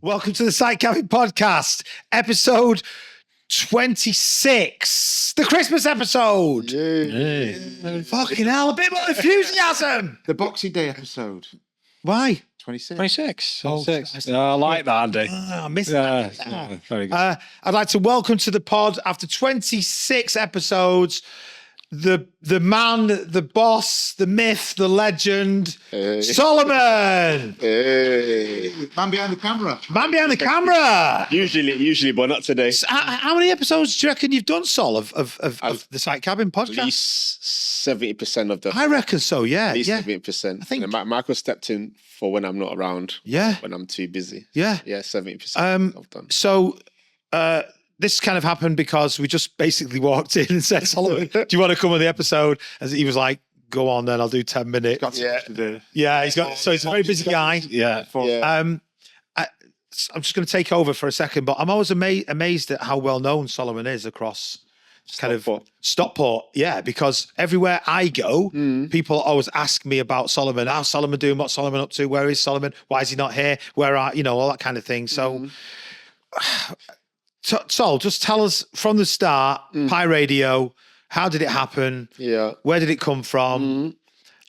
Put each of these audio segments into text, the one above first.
Welcome to the Sight Cabin Podcast, episode 26, the Christmas episode. Yay. Fucking hell, a bit more enthusiasm. The Boxing Day episode. Why? 26. 26. Oh, 26. I like that, Andy. I missed that. Yeah, very good. I'd like to welcome to the pod, after 26 episodes, the man, the boss, the myth, the legend, Hey. Solomon. Hey. Man behind the camera. Man behind the camera. Usually, but not today. So, how many episodes do you reckon you've done, Sol, of the Sight Cabin At podcast? least 70% of the. I reckon so, yeah. At least yeah. 70%. I think- And Michael stepped in for when I'm not around. Yeah. When I'm too busy. Yeah. Yeah, 70%. I've done. So this kind of happened because we just basically walked in and said, Solomon, do you want to come on the episode? And he was like, go on then, I'll do 10 minutes. Got so much to do. Yeah, he's a very busy guy. Yeah. Yeah. I'm just going to take over for a second, but I'm always amazed at how well known Solomon is across Stockport. Yeah, because everywhere I go, people always ask me about Solomon. How's Solomon doing? What's Solomon up to? Where is Solomon? Why is he not here? Where are, all that kind of thing. So, Sol, just tell us from the start, Pi Radio, how did it happen? Yeah. Where did it come from?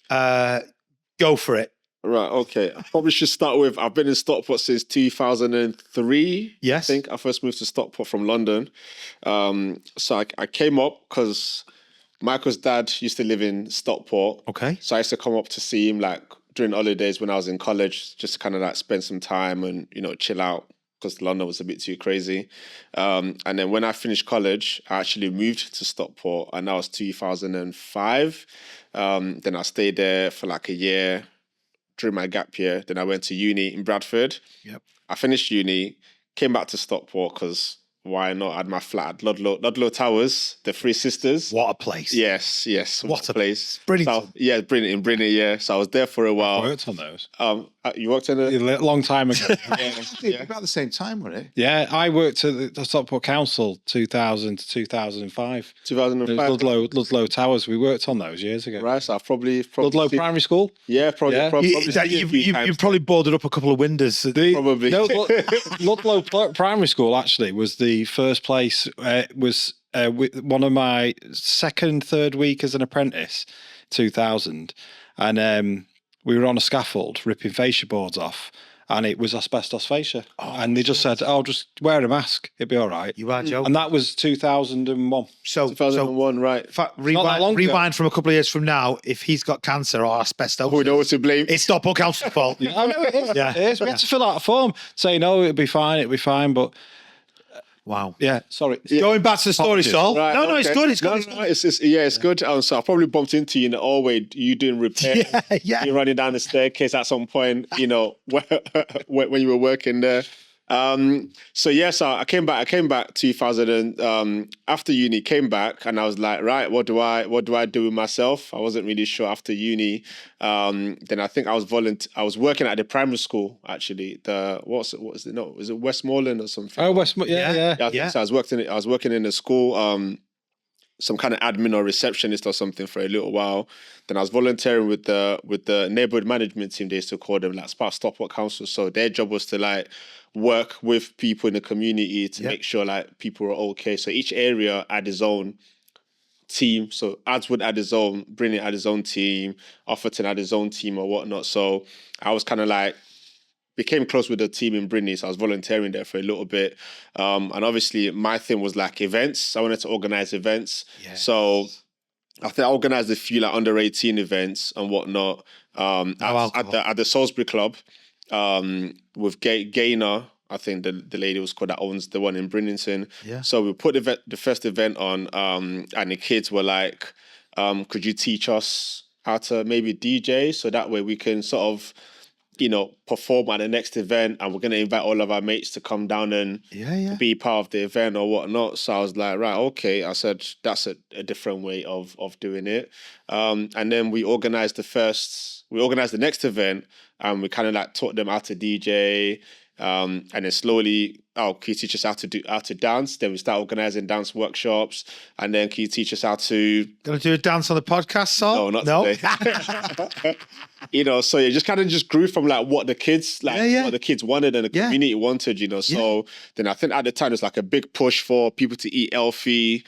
Go for it. Right, okay. I probably should start with, I've been in Stockport since 2003. Yes. I think I first moved to Stockport from London. So I came up because Michael's dad used to live in Stockport. Okay. So I used to come up to see him like during holidays when I was in college, just to kind of like spend some time and, chill out because London was a bit too crazy. And then when I finished college, I actually moved to Stockport and that was 2005. Then I stayed there for like a year during my gap year. Then I went to uni in Bradford. Yep. I finished uni, came back to Stockport because why not? I had my flat at Ludlow Towers, the Three Sisters. What a place. Yes. What a place. Brilliant. So, yeah, brilliant, yeah. So I was there for a I while. worked on those. You worked in A a... long time ago. About the same time, wasn't it? Yeah, I worked at the Stockport Council 2000 to 2005. 2005. Ludlow Towers. We worked on those years ago. Right, so I've probably Ludlow seen- Primary School. Yeah, probably. Yeah. probably You've probably boarded up a couple of windows. Probably. No, Ludlow Primary School actually was the first place. Was one of my third week as an apprentice, 2000, and we were on a scaffold ripping fascia boards off, and it was asbestos fascia, and they just said, "Oh, just wear a mask, it'll be all right." You are joking. And that was 2001. So 2001, right. in fact, not that long ago. rewind from a couple of years from now, if he's got cancer or asbestos, Who knows to blame? it's Stockport Council's fault. Oh, no, it is. Yeah. It is. We had to fill out a form saying, "No, it'll be fine," but Wow. yeah, sorry. Going back to the story, Apologies. Sol. Right, No, it's okay. good. It's No, good. no, it's good. So I probably bumped into you in the hallway. You doing repair? Yeah. You're running down the staircase at some point. When you were working there. So I came back 2000 after uni. Came back and I was like, right, what do I do with myself? I wasn't really sure after uni. Then I think I was working at the primary school actually. Was it Westmoreland or something? Oh, Westmore. Yeah. I think so. I was working in a school, some kind of admin or receptionist or something for a little while. Then I was volunteering with the neighborhood management team. They used to call them like part of Stockport Council. So their job was to like work with people in the community to make sure like people were okay. So each area had its own team. So Adswood had his own, Brilliant had his own team, Offerton had his own team or whatnot. So I was kind of like became close with the team in Brittany, so I was volunteering there for a little bit. And obviously my thing was like events. I wanted to organize events. Yeah. So I think I organized a few like under 18 events and whatnot at the Salisbury Club with Gaynor. I think the lady was called that owns the one in Bridlington. Yeah. So we put the first event on and the kids were like, could you teach us how to maybe DJ so that way we can sort of perform at the next event, and we're going to invite all of our mates to come down and be part of the event or whatnot. So I was like, right, okay. I said, that's a different way of doing it. And then we organized the next event, and we kind of like taught them how to DJ. And then slowly, can you teach us how to dance? Then we start organizing dance workshops. And then can you teach us how to... Gonna do a dance on the podcast, Sol? No, not today. So it just kind of just grew from like what the kids what the kids wanted and the Yeah. community wanted, So then I think at the time there's like a big push for people to eat healthy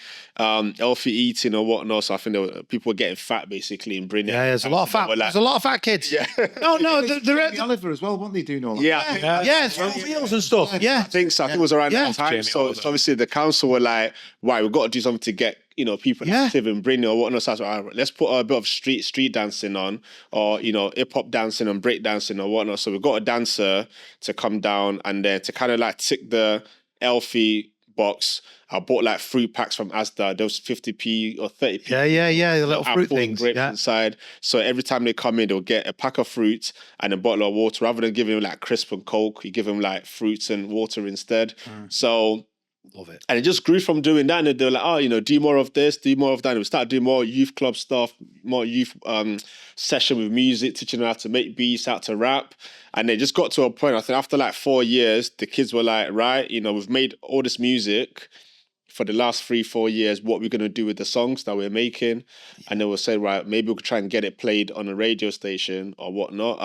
eating or whatnot. So I think people were getting fat basically in Britain. Yeah, there's a lot of fat. There's a lot of fat kids. Yeah. No, Jamie Oliver as well, weren't they doing all that? Yeah. it's meals and stuff. Yeah. I think so. I think it was around that time. Jamie So Oliver. obviously the council were like, right, we've got to do something to get people active in Britain or whatnot. So I was like, all right, let's put a bit of street dancing on, or hip hop dancing and break dancing or whatnot. So we got a dancer to come down and then to kind of like tick the healthy box. I bought like fruit packs from Asda. There was 50p or 30p. Yeah. The little fruit Apple and things. grapes Yeah. inside. So every time they come in, they'll get a pack of fruit and a bottle of water. Rather than giving them like crisp and Coke, you give them like fruits and water instead. So Love it. and it just grew from doing that. And they were like, do more of this, do more of that. And we started doing more youth club stuff, more youth session with music, teaching them how to make beats, how to rap. And it just got to a point, I think after like 4 years, the kids were like, right, we've made all this music for the last 3-4 years. What we're going to do with the songs that we're making. And they were saying, right, maybe we could try and get it played on a radio station or whatnot.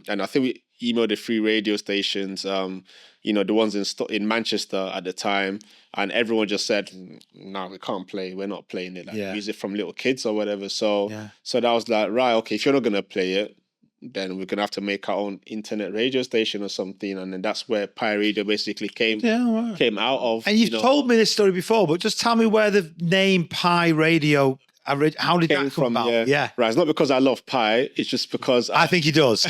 And I think we emailed the 3 radio stations, the ones in Manchester at the time, and everyone just said, no, we can't play. We're not playing it. Like music from little kids or whatever. So that was like, right, okay, if you're not going to play it, then we're going to have to make our own internet radio station or something. And then that's where Pi Radio basically came out of. And you've told me this story before, but just tell me where the name Pi Radio, how did that come about? Yeah. Right, it's not because I love pie, it's just because I think he does.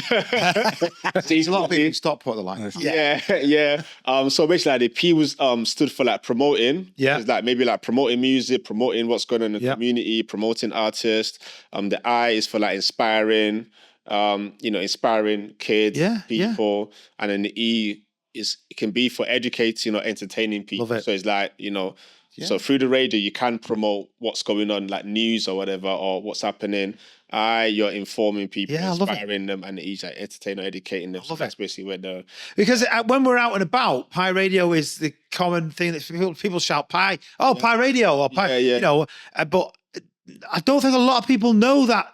There's a lot of people in Stockport that like this. Yeah. So basically, like, the P was stood for like promoting. Yeah. It's like maybe like promoting music, promoting what's going on in the community, promoting artists. The I is for like inspiring, inspiring kids, people, and then the E it can be for educating or entertaining people. Love it. So it's like So through the radio, you can promote what's going on, like news or whatever, or what's happening. You're informing people, inspiring them, and he's like entertaining or educating them. So that's basically where because when we're out and about, Pi Radio is the common thing that people shout Pi. Oh, Pi Radio or Pi. But I don't think a lot of people know that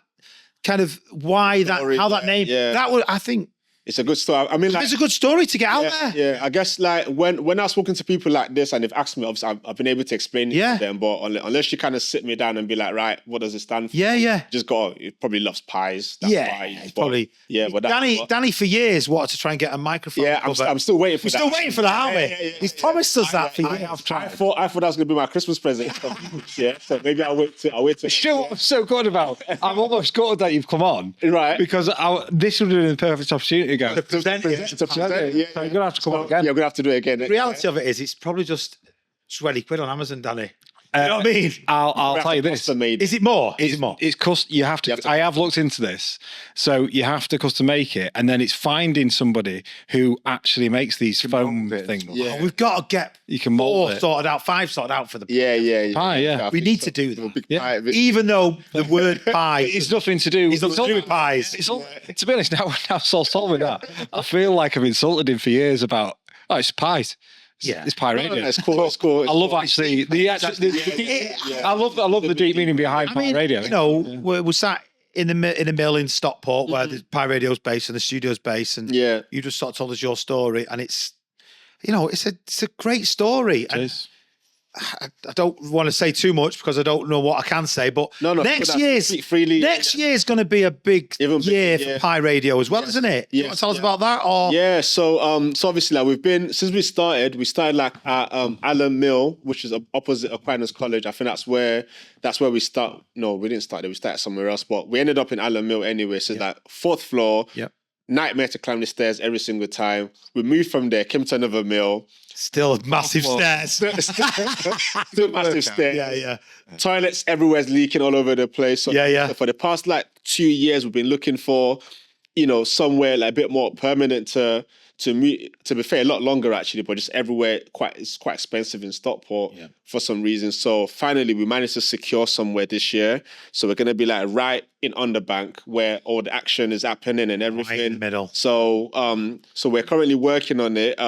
kind of how that name. That would, I think. It's a good story. I mean, like, it's a good story to get out there. Yeah, I guess like when I've spoken to people like this and they've asked me, obviously I've been able to explain it to them. But unless you kind of sit me down and be like, right, what does it stand for? Yeah. Just go. He probably loves pies. That's why. It's probably. Yeah, but Danny for years wanted to try and get a microphone. Yeah, I'm still waiting for that. We're still waiting for that, aren't we? He's promised us that for years. I thought that was going to be my Christmas present. So maybe I'll wait to. You know what I'm so good about? I'm almost gutted that you've come on, right? Because this would have been the perfect opportunity to go. So you're going to have to come on again. Yeah, we're going to have to do it again. The reality of it is, it's probably just 20 quid on Amazon, Danny. You know what I mean? I'll tell you this. Is it more? It's you have to. I have looked into this, so you have to custom make it, and then it's finding somebody who actually makes these foam things. Yeah, we've got to get you can mold 5 sorted out for the pie. Yeah, we need to do that. Even though the word pie, it's nothing to do. It's nothing to do with pies. To be honest, now Saul's told me that, I feel like I've insulted him for years about it's pies. Yeah, it's Pi Radio. No, it's cool. It's cool. I love actually I love the deep meaning behind Pi Radio. We're sat in a mill in Stockport where the Pi Radio's based and the studio's based, and you just sort of told us your story, and it's a great story. It is. I don't want to say too much because I don't know what I can say, but next year's going to be a big year for Pi Radio as well, isn't it? You want to tell us about that? Or so obviously like we've been since we started like at Allen Mill, which is opposite Aquinas College. I think that's where we start. No, we didn't start there. We started somewhere else, but we ended up in Allen Mill anyway. So like 4th floor. Yep. Nightmare to climb the stairs every single time. We moved from there, came to another mill. Still massive stairs. Still massive stairs. Yeah. Toilets everywhere's leaking all over the place. So for the past like 2 years, we've been looking for, somewhere like a bit more permanent to move. To be fair, a lot longer actually, but just everywhere it's quite expensive in Stockport for some reason. So finally, we managed to secure somewhere this year. So we're gonna be like right in Underbank where all the action is happening and everything. Right in the middle. So we're currently working on it.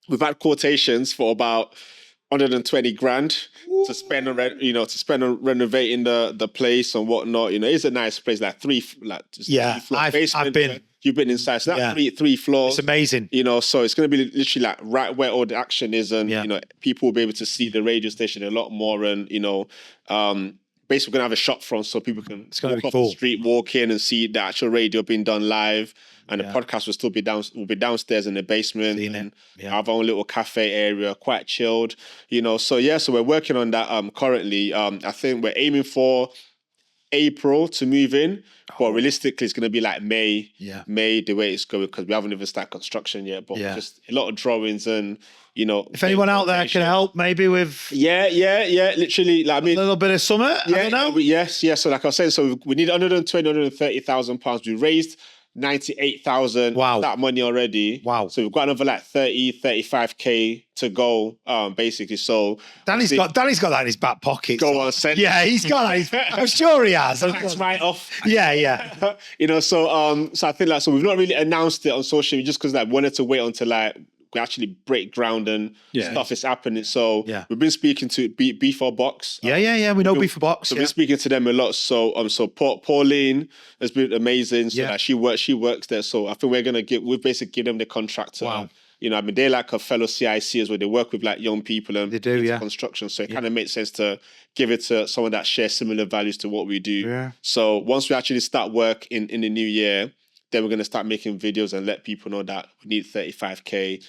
We've had quotations for about 120 grand to spend on renovating the place and whatnot. It's a nice place, like three floor basement. I've been. You've been inside, so that's three floors. It's amazing. So it's going to be literally like right where all the action is, and people will be able to see the radio station a lot more, and basically we're going to have a shop front so people can walk off the street, walk in and see the actual radio being done live. And the podcast will still be downstairs in the basement. And have our own little cafe area, quite chilled, So we're working on that currently. I think we're aiming for April to move in, but realistically it's going to be like May the way it's going, because we haven't even started construction yet, but just a lot of drawings and if anyone out there can help maybe with literally, like, I mean, a little bit of summer, I don't know. So like I was saying, so we need 130,000 pounds. We raised 98,000. Wow. That money already. Wow. So we've got another like 35k to go, basically. So Danny's got that in his back pocket. Go on, send. Yeah, he's got that. I'm sure he has. That's right off. Yeah. So I think so we've not really announced it on social media just because we wanted to wait until we actually break ground and stuff is happening. So we've been speaking to B4 Box. Yeah. We know B4 Box. So we've been speaking to them a lot. So Pauline has been amazing. So she works there. So I think we've basically give them the contract. Wow. I mean, they're like a fellow CIC as well. They work with like young people and they do, construction. So it kind of makes sense to give it to someone that shares similar values to what we do. Yeah. So once we actually start work in the new year, then we're going to start making videos and let people know that we need 35k.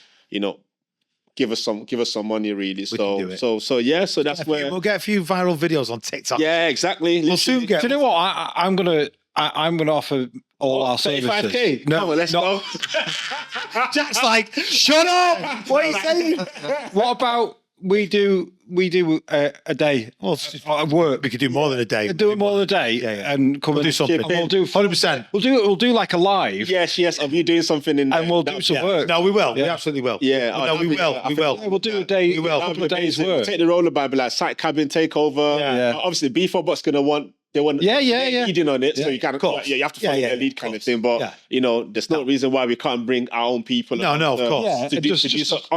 Give us some money, really. So that's where we'll get a few viral videos on TikTok. Yeah, exactly. We'll soon get. Do you know what? I'm gonna offer all our services. 35k. No, let's go. Jack's like, shut up. What are you saying? What about we do a day? Well, at work we could do more than a day. Do it more than a day, and come and do something. And we'll do 100%. We'll do like a live. Yes. Of you doing something in there. And we'll do some work. No, we will. We absolutely will. Yeah. No, we will. We will. We'll do a day. We will. A couple of days work. Take the rollerblade, be like site cabin takeover. Yeah. Obviously, B4 Box gonna want. They want leading on it, so you kind of you have to follow their lead kind of thing. But there's no reason why we can't bring our own people. No, of course. Yeah,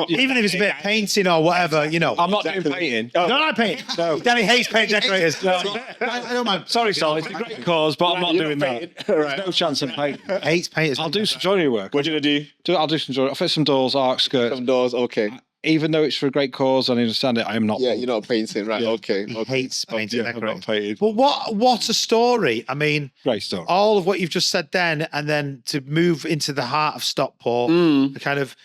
even if it's a bit of painting or whatever, I'm not doing painting. No, not painting. No, Danny hates paint decorators. I don't mind. Sorry, it's a great cause, but I'm not doing that. There's no chance of painting. Hates painters. I'll do some joinery work. What are you gonna do? I'll do some joinery. I'll fit some doors, arc skirts. Some doors, okay. Even though it's for a great cause, I understand it. I am not. Yeah, you're not painting, right? Yeah. Okay. He hates painting. I'm not painting. But what a story! I mean, great story. All of what you've just said then, and then to move into the heart of Stockport, kind of.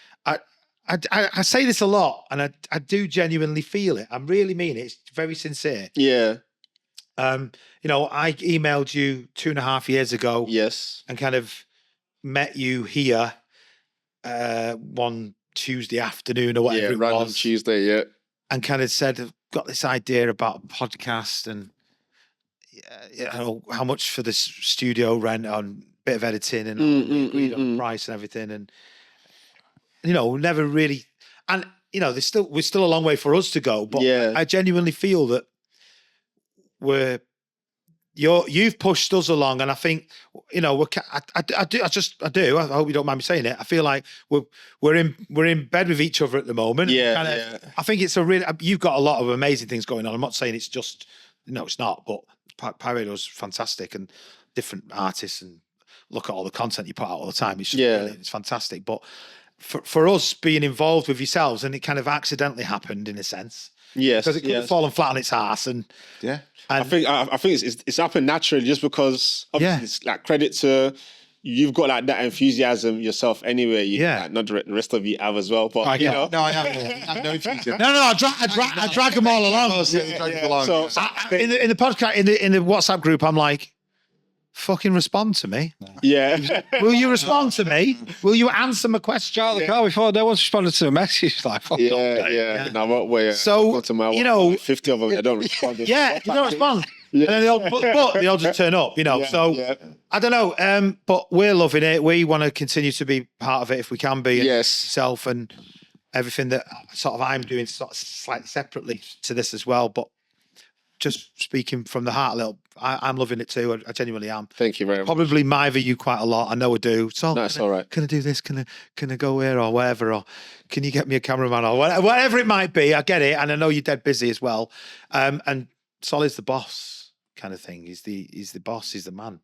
I say this a lot, and I do genuinely feel it. I really mean it. It's very sincere. Yeah. I emailed you 2.5 years ago. Yes. And kind of met you here one Tuesday afternoon or whatever it random was. Tuesday, yeah. And kind of said, I've got this idea about a podcast and how much for this studio rent on a bit of editing and agreed on price and everything. And, never really, and, we're still a long way for us to go, but I genuinely feel that you've pushed us along, and I think I do. I hope you don't mind me saying it. I feel like we're in bed with each other at the moment. I think it's you've got a lot of amazing things going on. I'm not saying it's just it's not, but Pi Radio is fantastic and different artists, and look at all the content you put out all the time. It's just brilliant. It's fantastic. But for us being involved with yourselves, and it kind of accidentally happened in a sense. Yes, because it could have fallen flat on its ass, and I think it's happened naturally just because obviously it's like credit to you've got like that enthusiasm yourself anyway. Not the rest of you have as well, but No, I haven't. I have no enthusiasm. No, I drag them all along. So in the podcast, in the WhatsApp group, I'm like, fucking respond to me. Yeah. Will you respond to me? Will you answer my question? Get out of the car before no one's responded to a message. Like, fuck off. Now what way? So, 50 of them, they don't respond. You don't respond. And then they'll just turn up, So I don't know. But we're loving it. We want to continue to be part of it if we can be. Yourself and everything that sort of I'm doing sort of slightly separately to this as well. But just speaking from the heart a little, I'm loving it too. I genuinely am. Thank you very much. Probably mither you quite a lot. I know I do. So No, it's all right. Can I do this? Can I go here or whatever? Or can you get me a cameraman or whatever it might be? I get it, and I know you're dead busy as well. And Solly's the boss kind of thing. He's the boss. He's the man.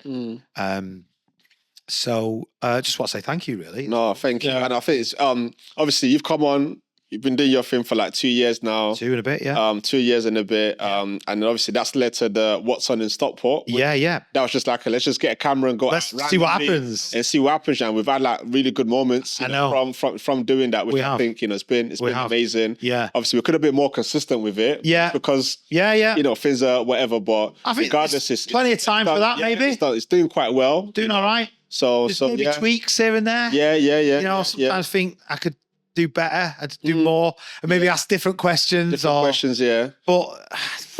So just want to say thank you, really. No, thank you. And I think it's obviously you've come on. You've been doing your thing for like 2 years now. 2 and a bit, yeah. 2 years and a bit. And obviously that's led to the What's On in Stockport. Yeah. That was just like, let's just get a camera and go Let's out see what randomly happens. And see what happens. And we've had like really good moments from doing that, which I think, it's been amazing. Yeah. Obviously we could have been more consistent with it. Yeah. Because, yeah. things are whatever. But I think regardless, it's plenty of time for that, maybe. It's doing quite well. Doing all right. So maybe tweaks here and there. Yeah. Sometimes think I could do better, I'd do more, and maybe ask different questions. But I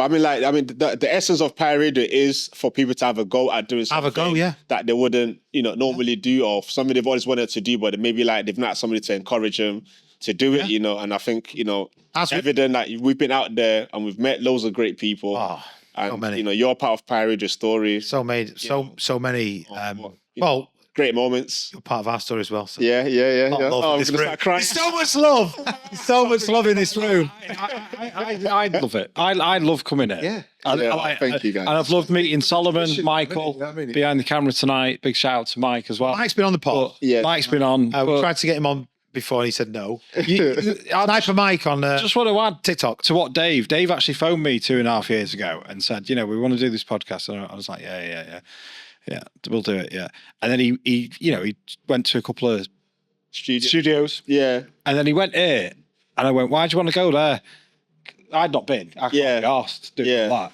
mean, the essence of Pirate Radio is for people to have a go at doing something that they wouldn't, normally do, or something they've always wanted to do, but maybe like they've not had somebody to encourage them to do it, And I think, it's evident that we've been out there and we've met loads of great people. And, so many. You're part of Pirate Radio story. So many. Great moments. You're part of our story as well. So. Yeah. Oh, I'm gonna start crying. There's so much love. There's so much love in this room. I love it. I love coming here. Yeah. Thank you, guys. And I've loved meeting Solomon, Michael, behind the camera tonight. Big shout out to Mike as well. Mike's been on the pod. Mike's been on. We tried to get him on before and he said no. Sniper Mike on just want to add TikTok to what Dave actually phoned me 2.5 years ago and said, we want to do this podcast. And I was like, yeah, we'll do it. Yeah. And then he went to a couple of studios. Yeah. And then he went here and I went, why do you want to go there? I'd not been. I can't be asked to do all that.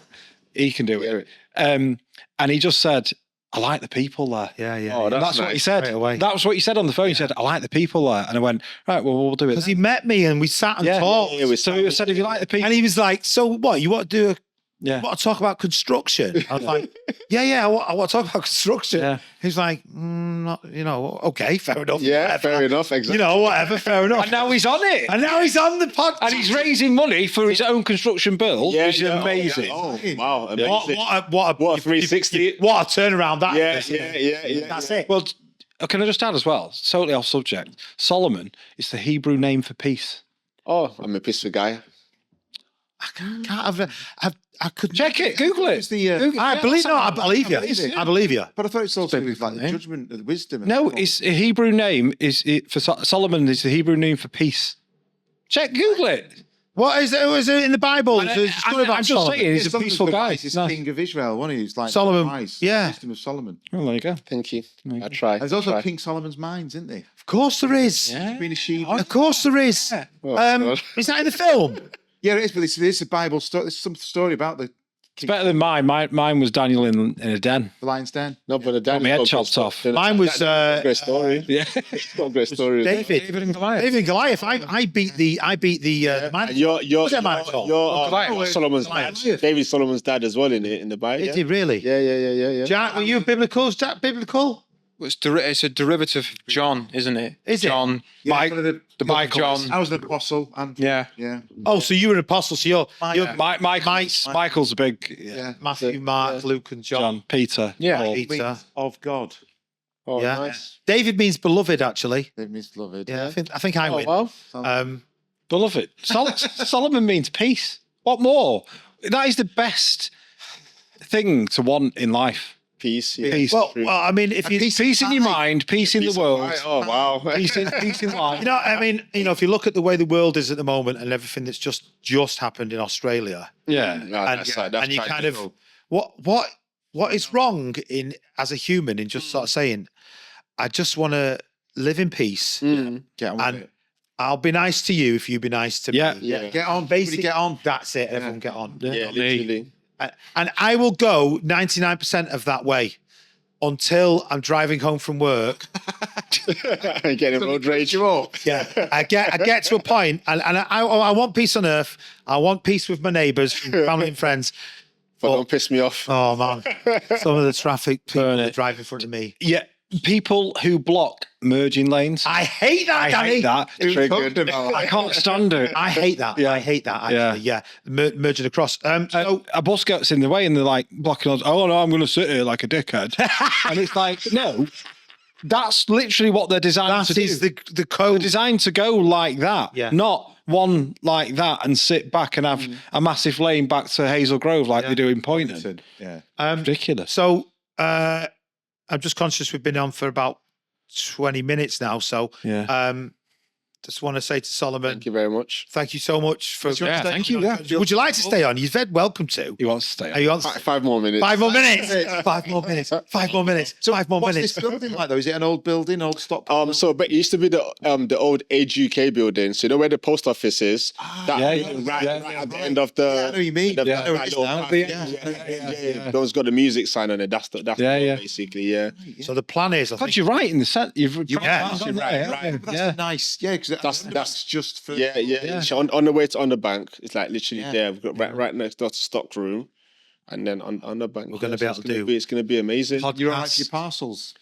He can do it. And he just said, I like the people there. Yeah. Oh, that's what he said. That was what he said on the phone. He said, I like the people there. And I went, right, well, we'll do it. Because he met me and we sat and talked. So he said, if you like the people. And he was like, so what, you want to do Yeah. want to talk about construction? I was like, I want to talk about construction. Yeah. He's like, okay, fair enough. Yeah, whatever. fair enough. Exactly. Whatever, fair enough. And now he's on it. And now he's on the podcast. And he's raising money for his own construction build, which is amazing. Oh, wow. Amazing. What a 360. What a turnaround that is. Yeah. That's it. Well, can I just add as well, totally off subject, Solomon is the Hebrew name for peace. Oh, I'm a peaceful guy. I can't have. I could Check it, Google it. It's the, I believe you. I believe you. but I thought it's also with like the judgment, the wisdom. and No, stuff. it's a Hebrew name. For Solomon is the Hebrew name for peace. Google it. What is it in the Bible? I'm It's a story about just Solomon. saying, he's a Solomon's peaceful the guy. wisest king of Israel, wasn't he? He's like Solomon, wise. yeah. Wisdom of Solomon. Oh, there you go. Thank you. I try. There's also King Solomon's mines, isn't there? Of course there is. Yeah. Being a sheep. Of course there is. God. Is that in the film? Yeah, it is, but it's a Bible story. There's some story about the It's better than mine. Mine was Daniel in a den. lion's den. No, but Got my head chopped off. Mine was great story. Yeah. It's got a great story. David and Goliath. David and Goliath. I beat the man. And you're What's that man called? Solomon's dad. Goliath. David Solomon's dad as well in the Bible. Did he really? Yeah. Jack, were you biblical? Is Jack biblical? It's a derivative of John, isn't it? Is it? John. Yeah, The the Michael. John. I was an apostle, and Yeah. Oh, so you were an apostle. So you're Michael's a big Matthew, Mark, Luke, and John. Peter. Yeah. Paul. Peter. of God. Oh, Yeah. nice. David means beloved, actually. They misloved. Yeah, I think I win. Well. Beloved. Solomon means peace. What more? That is the best thing to want in life. Peace. Peace. Well, I mean, if you Peace in your mind, peace in the world. Oh, wow. Peace in life. if you look at the way the world is at the moment and everything that's just happened in Australia, Yeah. and you kind of what is wrong in as a human in just sort of saying, I just want to live in peace, Get on with and it. I'll be nice to you if you be nice to Yeah. me. Yeah. Get on. Basically, Get on. That's it. Everyone get on. Yeah, literally. And I will go 99% of that way until I'm driving home from work. Getting road rage. Yeah, I get to a point, and I want peace on earth. I want peace with my neighbours, family, and friends. But don't piss me off. Oh man, some of the traffic people Burn that it. drive in front of me. Yeah. people who block merging lanes. I hate that, I Danny. hate that. Triggered. I can't stand it. I hate that. Yeah. I hate that, actually. Yeah. Merging across. So, A bus gets in the way and they're like blocking us. Oh no, I'm going to sit here like a dickhead. And it's like, no, that's literally what they're designed to that do. is the They're code. designed to go like that, Yeah. not one like that and sit back and have a massive lane back to Hazel Grove like they do in Poynton. Yeah. Ridiculous. So, I'm just conscious we've been on for about 20 minutes now. So, Yeah. just want to say to Solomon, Thank you very much. thank you so much for. Yeah, thank you. Yeah. Would you like to stay on? You're very welcome to. He wants to stay on. Are you on? 5 more minutes. 5 more minutes. 5 more minutes. 5 more minutes. 5 more What's minutes. this building like though? Is it an old building, old stock? So but it used to be the old Age UK building. So you know where the post office is? That Yeah, building right at the right. end of the. Yeah, I know what you mean. the- Yeah. that I know it is little now. path. Yeah. Those got the music sign on it. That's the Yeah. basically. Yeah. So the plan is, I God, think, you're right in the set. You've Yeah. right, Right. That's nice. Yeah, because that's just for. Yeah. So on the way to on the bank, it's like literally Yeah. there. We've got right next door to stock room, and then on the bank. We're gonna be able to do It's gonna be amazing. You're all right podcasts. for your parcels.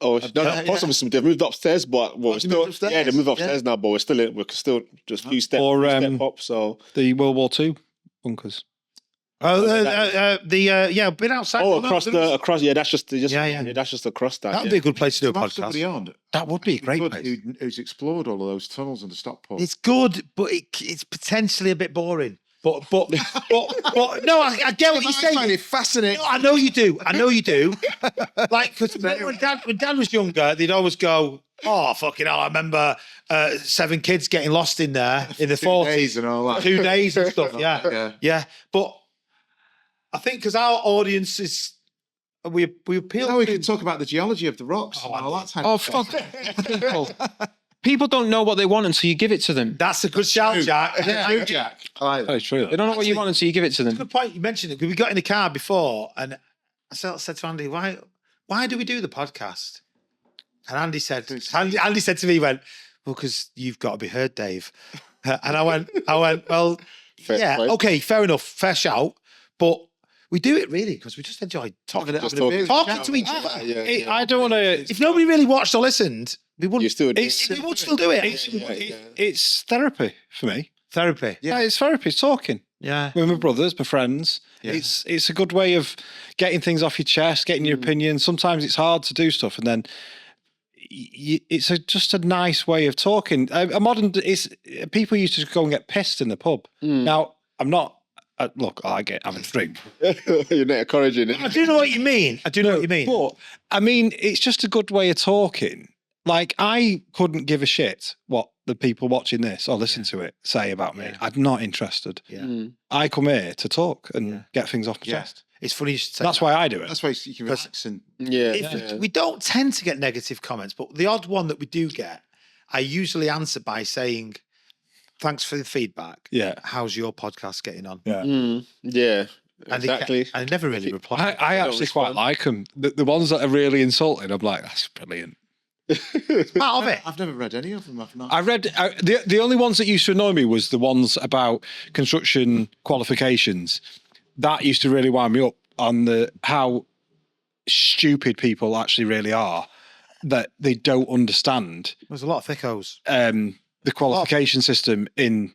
Oh, no, yeah. possibly they've moved upstairs, but they still, moved upstairs? yeah, they moved Yeah. upstairs now, but we're still just a few steps Or, step up. So the World War II bunkers. been outside. across that's just Yeah. that's just across that. That'd yeah. be a good place to do a To have somebody podcast. on That would be a great good place. who's explored all of those tunnels under Stockport. It's good, but it's potentially a bit boring. But no, I get what you're I saying. find it fascinating. No, I know you do. Like, because when Dad was younger, they'd always go, "Oh, fucking hell!" I remember 7 kids getting lost in there in the 40s, days and all that. 2 days and stuff. Yeah. But I think because our audience is, we appeal. Now we to- can talk about the geology of the rocks and all that type Oh, of stuff. fuck people. People don't know what they want until you give it to them. That's a good shout, Jack. Yeah, Jack. I like that. Oh, true. They don't know what you want until you give it to them. Good point. You mentioned it because we got in the car before, and I said to Andy, "Why do we do the podcast?" And Andy said to me, he went, "Well, because you've got to be heard, Dave." And I went, "Well, Fair yeah, play. okay, fair enough, fair shout, but we do it really because we just enjoy talking Having a talk- beer, talking chat. to each other. Yeah. I don't want to. If nobody really watched or listened, we wouldn't. You still do. We would still do it. It's therapy for me. Therapy. Yeah, it's therapy. It's talking Yeah. with my brothers, my friends. Yeah. It's a good way of getting things off your chest, getting your opinion. Sometimes it's hard to do stuff, and then it's just a nice way of talking. A modern. People used to go and get pissed in the pub. Now I'm not. Look, I'm a drink. You're not encouraging it. I do know what you mean. But I mean, it's just a good way of talking. Like, I couldn't give a shit what the people watching this or listen to it say about me. Yeah. I'm not interested. Yeah. I come here to talk and get things off my Yeah. chest. It's funny you should say That's that. why I do it. That's why you can relax and If we don't tend to get negative comments, but the odd one that we do get, I usually answer by saying, "Thanks for the feedback. Yeah. How's your podcast getting on?" Yeah. Yeah. And they Exactly. I never really reply. I actually quite respond. like them. The ones that are really insulting, I'm like, that's brilliant. Part of it. I've never read any of them. I've not. I read the only ones that used to annoy me was the ones about construction qualifications. That used to really wind me up on how stupid people actually really are, that they don't understand There's a lot of thickos. the qualification system in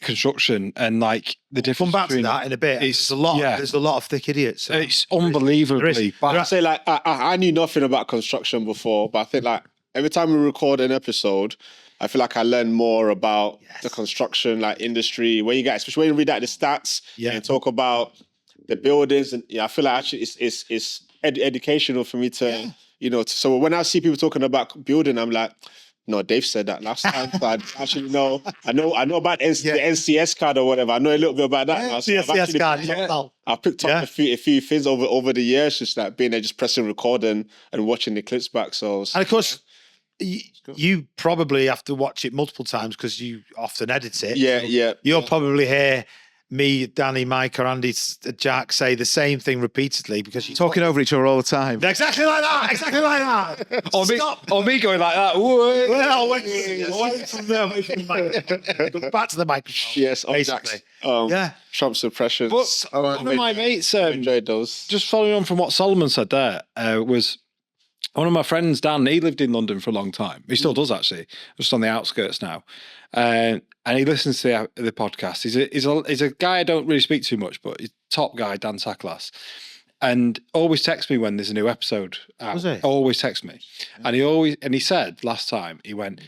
construction and like the difference. Come back to between that in a bit. It's- There's a lot. yeah. There's a lot of thick idiots. So. It's unbelievably I bad. say like I knew nothing about construction before, but I think like every time we record an episode, I feel like I learn more about the construction like industry. When you get, especially when you read out the stats, and talk about the buildings, and I feel like actually it's educational for me to so when I see people talking about building, I'm like, no, Dave said that last time. So I actually know. I know about the NCS card or whatever. I know a little bit about that. now. So I've CSCS actually card. picked Yeah. up- I've picked up a few things over the years, just like being there, just pressing record and watching the clips back. So And of course, you probably have to watch it multiple times because you often edit it. yeah. You'll probably hear me, Danny, Mike, or Andy, Jack say the same thing repeatedly because you're Talking over each other all the time. exactly like that. Exactly like that. Or me going like that. Well, away from the mic. Back to the microphone. Yes, basically. exactly. Trump's impressions. But one of my mates, enjoyed those. just following on from what Solomon said there, was one of my friends, Dan, he lived in London for a long time. He still does, actually, just on the outskirts now. And he listens to the podcast. He's a guy I don't really speak too much, but he's a top guy, Dan Sacklas. And always texts me when there's a new episode out. Was he? Always texts me. And he said last time, he went,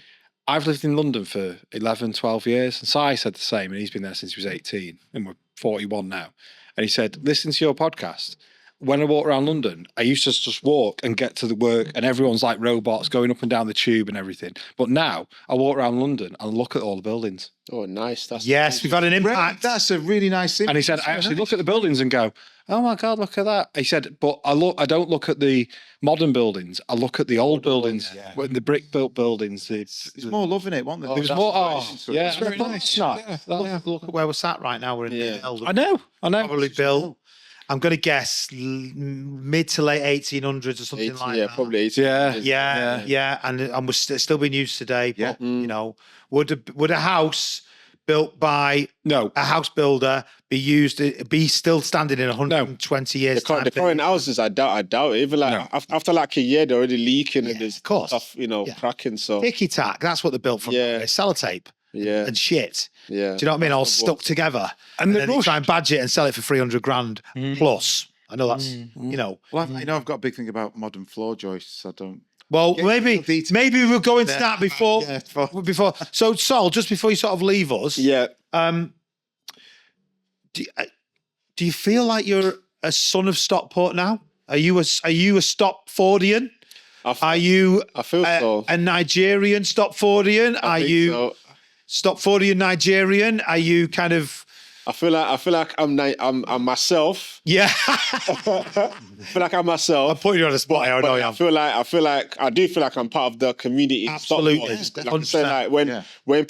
I've lived in London for 11, 12 years. And Si said the same, and he's been there since he was 18, and we're 41 now. And he said, listen to your podcast. When I walk around London, I used to just walk and get to the work, and everyone's like robots going up and down the tube and everything. But now I walk around London and look at all the buildings. Oh, nice. That's Yes, we've had an impact. That's a really nice thing. And he said, I actually look at the buildings and go, oh my God, look at that. He said, but I don't look at the modern buildings. I look at the old buildings, the brick built buildings. There's more love in it, wasn't there? There was more. Yeah, It's very nice. Look at where we're sat right now. We're in the elder. I know. Probably built. I'm going to guess mid to late 1800s or something like that. Probably 18. Yeah. And we're still being used today. Yeah. But, you know, would a house built by a house builder be still standing in 120 years? The current houses, I doubt it. Even like after like a year, they're already leaking and there's stuff, cracking. So ticky tack. That's what they're built from. Yeah. Sellotape. Yeah. And shit. Yeah. Do you know what I mean? All stuck together. And then they try and badge it and sell it for 300 grand plus. I know that's, you know. Well, I've got a big thing about modern floor joists. I don't. Well, maybe we'll go into that before. Before. So, Sol, just before you sort of leave us. Yeah. Do you feel like you're a son of Stockport now? Are you a Stopfordian? Are you I feel so. a Nigerian Stopfordian? Are you so. Stopfordian Nigerian? Are you kind of? I feel like I'm myself. Yeah. I feel like I'm myself. I'm putting you on the spot here. I know you I am. feel like I do feel like I'm part of the community. Absolutely. Like I said, like when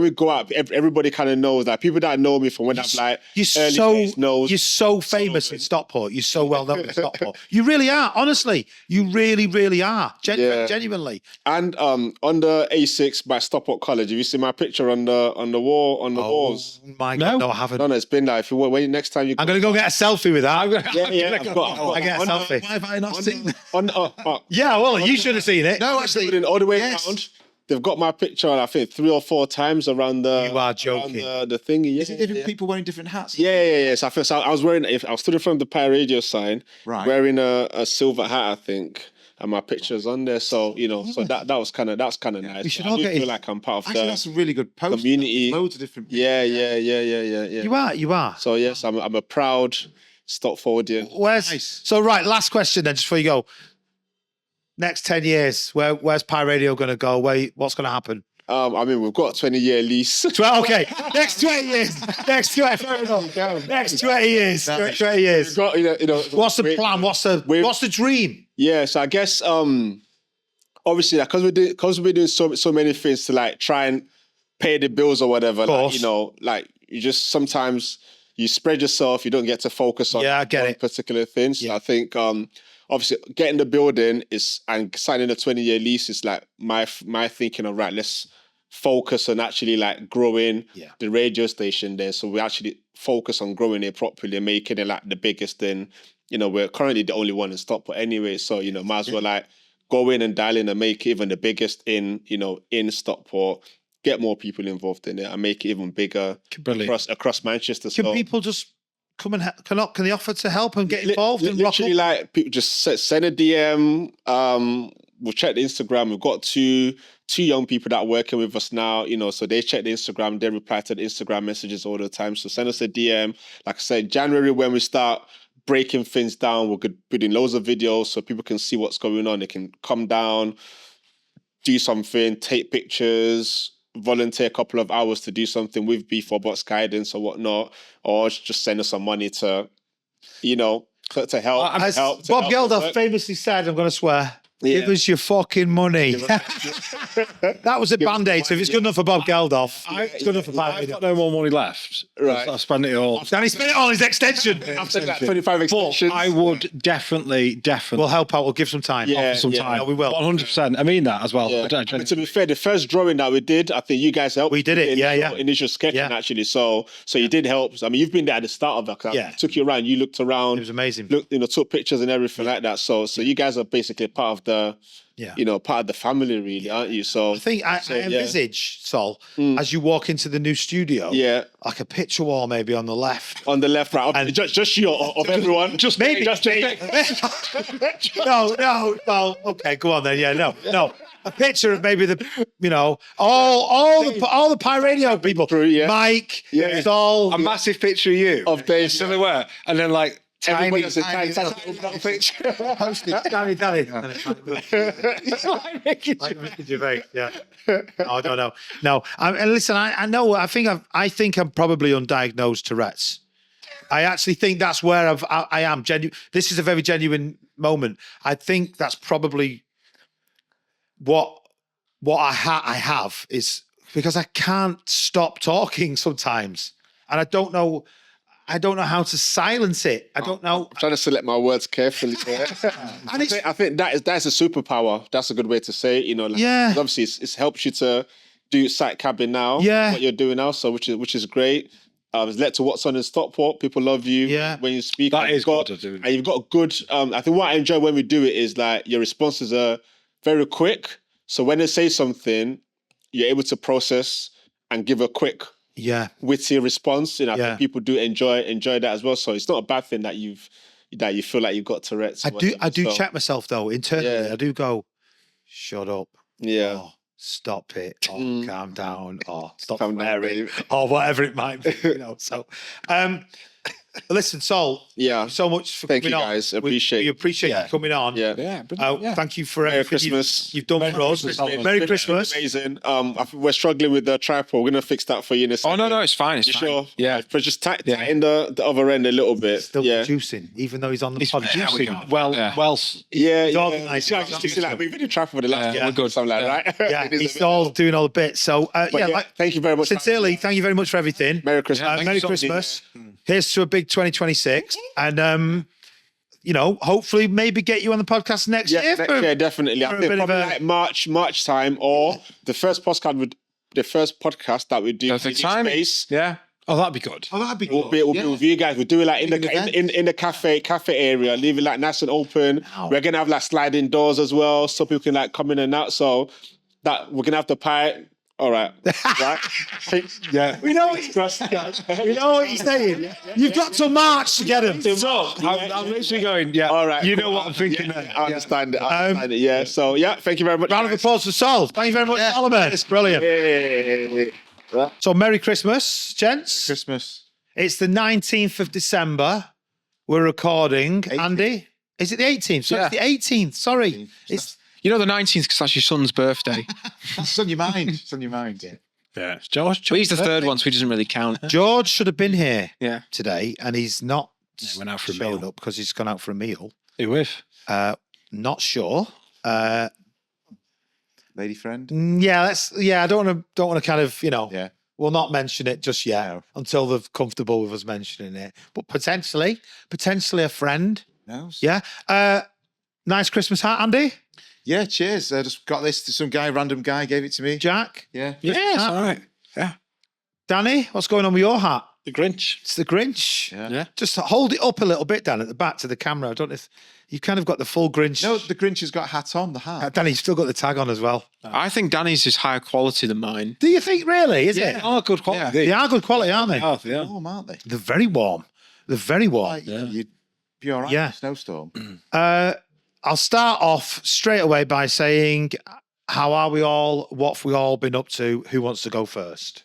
we go out, everybody kind of knows. Like people that know me from when I'm like You're so famous in Stockport. You're so well known in Stockport. You really are. Honestly, you really, really are. Genuinely. And on the A6 by Stockport College, have you seen my picture on the wall on the walls? My God, no, I haven't. No, it's been like when next time you. I'm gonna go get a selfie with that. I get a selfie. Why have I not seen? Yeah, well, you should have seen it. No, actually, all the way around. They've got my picture, I think 3 or 4 times around the. You are joking. The thingy. Yeah, is it different people wearing different hats? Yeah. So I was wearing. I was stood in front of the Pirate Radio sign, wearing a silver hat, I think. And my picture's on there, so so that's kind of nice. We should I all do get feel it. like I'm part of Actually, that's a really good post. community. Loads of different. Yeah. You are. So yes, I'm a proud Stopfordian. So right, last question then, just before you go. Next 10 years, where's Pi Radio going to go? What's going to happen? I mean, we've got a 20-year lease. Okay, next 20 years. Next 20 years. 20 years. We've got, What's the plan? What's the dream? Yeah, so I guess obviously, like, because we're doing so many things to like try and pay the bills or whatever. Like, like you just sometimes you spread yourself. You don't get to focus on particular things. Yeah. I think obviously getting the building and signing a 20-year lease is like my thinking of let's focus on actually like growing the radio station there. So we actually focus on growing it properly and making it like the biggest in. We're currently the only one in Stockport anyway, so might as well like go in and dial in and make it even the biggest in Stockport, get more people involved in it and make it even bigger across Manchester. Can people just come and can they offer to help and get involved and rock up? Literally, like people just send a DM. We'll check the Instagram. We've got two young people that are working with us now, so they check the Instagram, they reply to the Instagram messages all the time. So send us a DM. Like I said, January when we start breaking things down, we're doing loads of videos so people can see what's going on. They can come down, do something, take pictures, volunteer a couple of hours to do something with B4Box guidance or whatnot, or just send us some money to help. As help Bob help Geldof famously said, I'm going to swear, give us your fucking money. That was a band-aid. So if it's good enough for Bob Geldof, it's good enough for Pi I've Radio. got no more money left. Right. I've spent it all. And he spent it on his extension. After that 25 extensions. I would definitely. We'll help out. We'll give some time. Yeah, some time. No, we will. 100%. I mean that as well. Yeah. I mean, to be fair, the first drawing that we did, I think you guys helped. We did it, Initial sketching, actually. So you did help. I mean, you've been there at the start of it. I took you around. You looked around. It was amazing. Took pictures and everything like that. So you guys are basically part of the, Yeah. part of the family, really, aren't you? So I think I envisage, Sol, as you walk into the new studio, like a picture wall maybe on the left. on the left, right, And- just you of everyone, just Maybe. just No. Okay, go on then. Yeah, no. A picture of maybe all the Pi Radio people. Yeah. Mike, Yeah. Sol. A massive picture of you Of Dave. silhouette, and then like Everybody tiny, has a tiny, tiny little picture. Danny. Yeah. I don't know. No. And listen, I know. I think I'm probably undiagnosed Tourette's. I actually think that's where I am. This is a very genuine moment. I think that's probably what I have is because I can't stop talking sometimes, and I don't know how to silence it. I don't know. I'm trying to select my words carefully. And I think that's a superpower. That's a good way to say it. 'Cause obviously it's helps you to do site cabbing now. Yeah. What you're doing now, so which is great. It's led to what's on in Stockport. People love you when you speak. That And is you've got, good to do. and you've got a good. I think what I enjoy when we do it is like your responses are very quick. So when they say something, you're able to process and give a quick, witty response. I think people do enjoy that as well. So it's not a bad thing that you feel like you've got Tourette's. I do check myself though internally. I do go, shut up. Yeah. Or, stop it. Or calm down. Or stop Calm down, swearing. babe. Or whatever it might be. So, listen, Sol. Yeah. So much for Thank coming you on. guys. Appreciate We appreciate you coming on. Yeah. Thank you for Merry everything Christmas. you've done for us. Merry Christmas. Amazing. I think we're struggling with the tripod. We're gonna fix that for you in a Oh second. no, it's fine. It's You fine. sure? Yeah. But just tighten the other end a little bit. Still yeah. producing, even though he's on the He's pod. producing. Well, Yeah. Yeah. He's yeah. organised. Yeah, just like we've been in tripod for the last Yeah, we're good. something like that, right? Yeah, It is a he's bit- all doing all the bits. So, thank you very much. sincerely, thank you very much for everything. Merry Christmas. thank Merry you so much. Christmas. Here's to a big 2026. And, hopefully maybe get you on the podcast next year. Next year, definitely. for I a think bit of probably a- like March time, or the first podcast that we do. Perfect in timing. Space. Yeah. oh, that'd be good. Oh, that'd be We'll be with you guys. We'll do it like in the cafe area, leave it like nice and open. Wow. We're gonna have like sliding doors as well, so people can like come in and out. So that we're gonna have the pie. All right, right. Yeah. We know what he's saying. You've got till March to get him. So, I'm literally going, yeah. All right. You know what I'm thinking there. I understand it. I understand it. Yeah. So thank you very much. Round of applause for Sol. Thank you very much, Solomon. It's brilliant. So, Merry Christmas, gents. Christmas. It's the 19th of December. We're recording. 18th. Andy, is it the 18th? So Yeah. it's the 18th. Sorry. It's You know the 19th because that's your son's birthday. It's on your mind. It's on your mind. Yeah. George. But he's the third one, so he doesn't really count. George should have been here Yeah. today, and he's not went out for a showed meal. up because he's gone out for a meal. Who with? Not sure. Lady friend. I don't want to kind of, Yeah. we'll not mention it just yet No. until they're comfortable with us mentioning it. But potentially a friend. No. Yeah. Nice Christmas hat, Andy. Yeah. Cheers. I just got this. Some random guy gave it to me. Jack. Yeah. Yeah, it's all right. Yeah. Danny, what's going on with your hat? The Grinch. It's the Grinch. Yeah. Yeah. Just hold it up a little bit, Dan, at the back to the camera. I don't know if you've kind of got the full Grinch. No, the Grinch has got a hat on. The hat. Danny, you've still got the tag on as well. I think Danny's is higher quality than mine. Do you think really? Is it? Oh, good quality. They are good quality, aren't they? Oh, yeah. Warm, aren't they? They're very warm. They're very warm. Like, you'd be all right. Yeah. In a snowstorm. I'll start off straight away by saying, how are we all? What have we all been up to? Who wants to go first?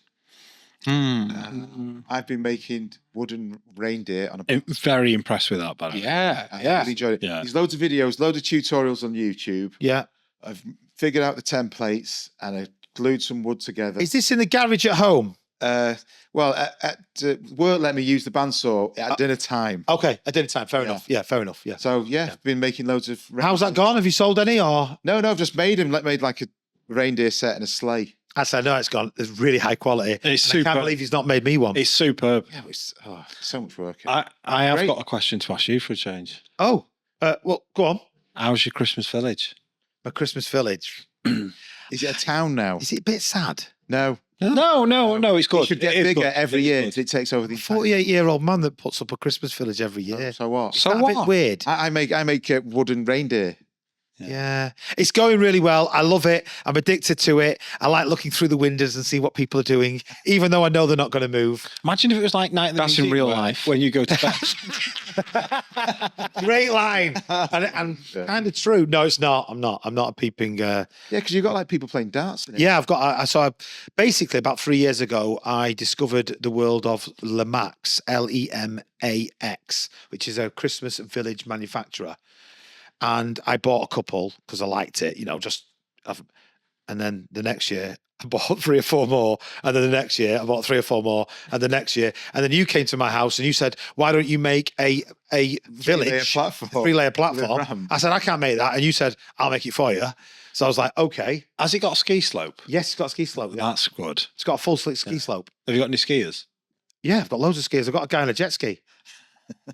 I've been making wooden reindeer on a. Very impressed with that, by the way. Yeah. I Yeah. really enjoyed it. Yeah. There's loads of videos, loads of tutorials on YouTube. Yeah. I've figured out the templates and I glued some wood together. Is this in the garage at home? Work let me use the bandsaw at dinner time. Okay, at dinner time. Fair enough. Yeah, fair enough. Yeah. So I've been making loads of. How's that gone? Have you sold any or? No, I've just made them. Made like a reindeer set and a sleigh. Actually, I know it's gone. It's really high quality. It's And I super. can't believe he's not made me one. It's superb. Yeah, it's so much work. I have Great. got a question to ask you for a change. Oh, well, go on. How's your Christmas village? My Christmas village. Is it a town now? Is it a bit sad? No. No, it's good. It should get It is bigger good. every It is year good. until it takes over the. 48-year-old man that puts up a Christmas village every year. So what? Is that a bit weird? I make wooden reindeer. Yeah, it's going really well. I love it. I'm addicted to it. I like looking through the windows and see what people are doing, even though I know they're not going to move. Imagine if it was like Night in the That's in Museum, real where, life. when you go to bed. Great line, and kind of true. No, it's not. I'm not a peeping. Yeah, because you've got like people playing darts. In it. Yeah, I've got. Basically about 3 years ago, I discovered the world of Lemax, Lemax, which is a Christmas village manufacturer. And I bought a couple because I liked it, and then the next year I bought 3 or 4 more, and then the next year I bought 3 or 4 more, and the next year, and then you came to my house and you said, "Why don't you make a village platform. 3-layer With platform?" ramp. I said, "I can't make that," and you said, "I'll make it for you." So I was like, "Okay, Has it got a ski slope? yes, it's got a ski slope. Yeah. That's good. It's got a full slick ski slope. Have you got any skiers? Yeah, I've got loads of skis. I've got a guy on a jet ski.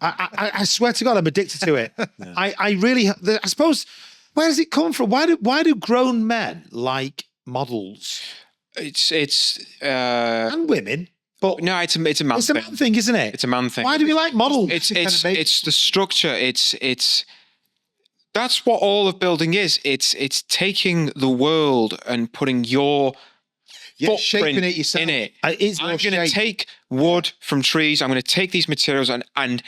I swear to God, I'm addicted to it. I really, I suppose, where does it come from? Why do grown men like models It's and women? But no, it's a man it's a thing. man thing, isn't it? It's a man thing. Why do we like models? It's the structure. It's that's what all of building is. It's taking the world and putting your Yeah, footprint shaping it yourself. in it. It's I'm your going to shape. take wood from trees. I'm going to take these materials and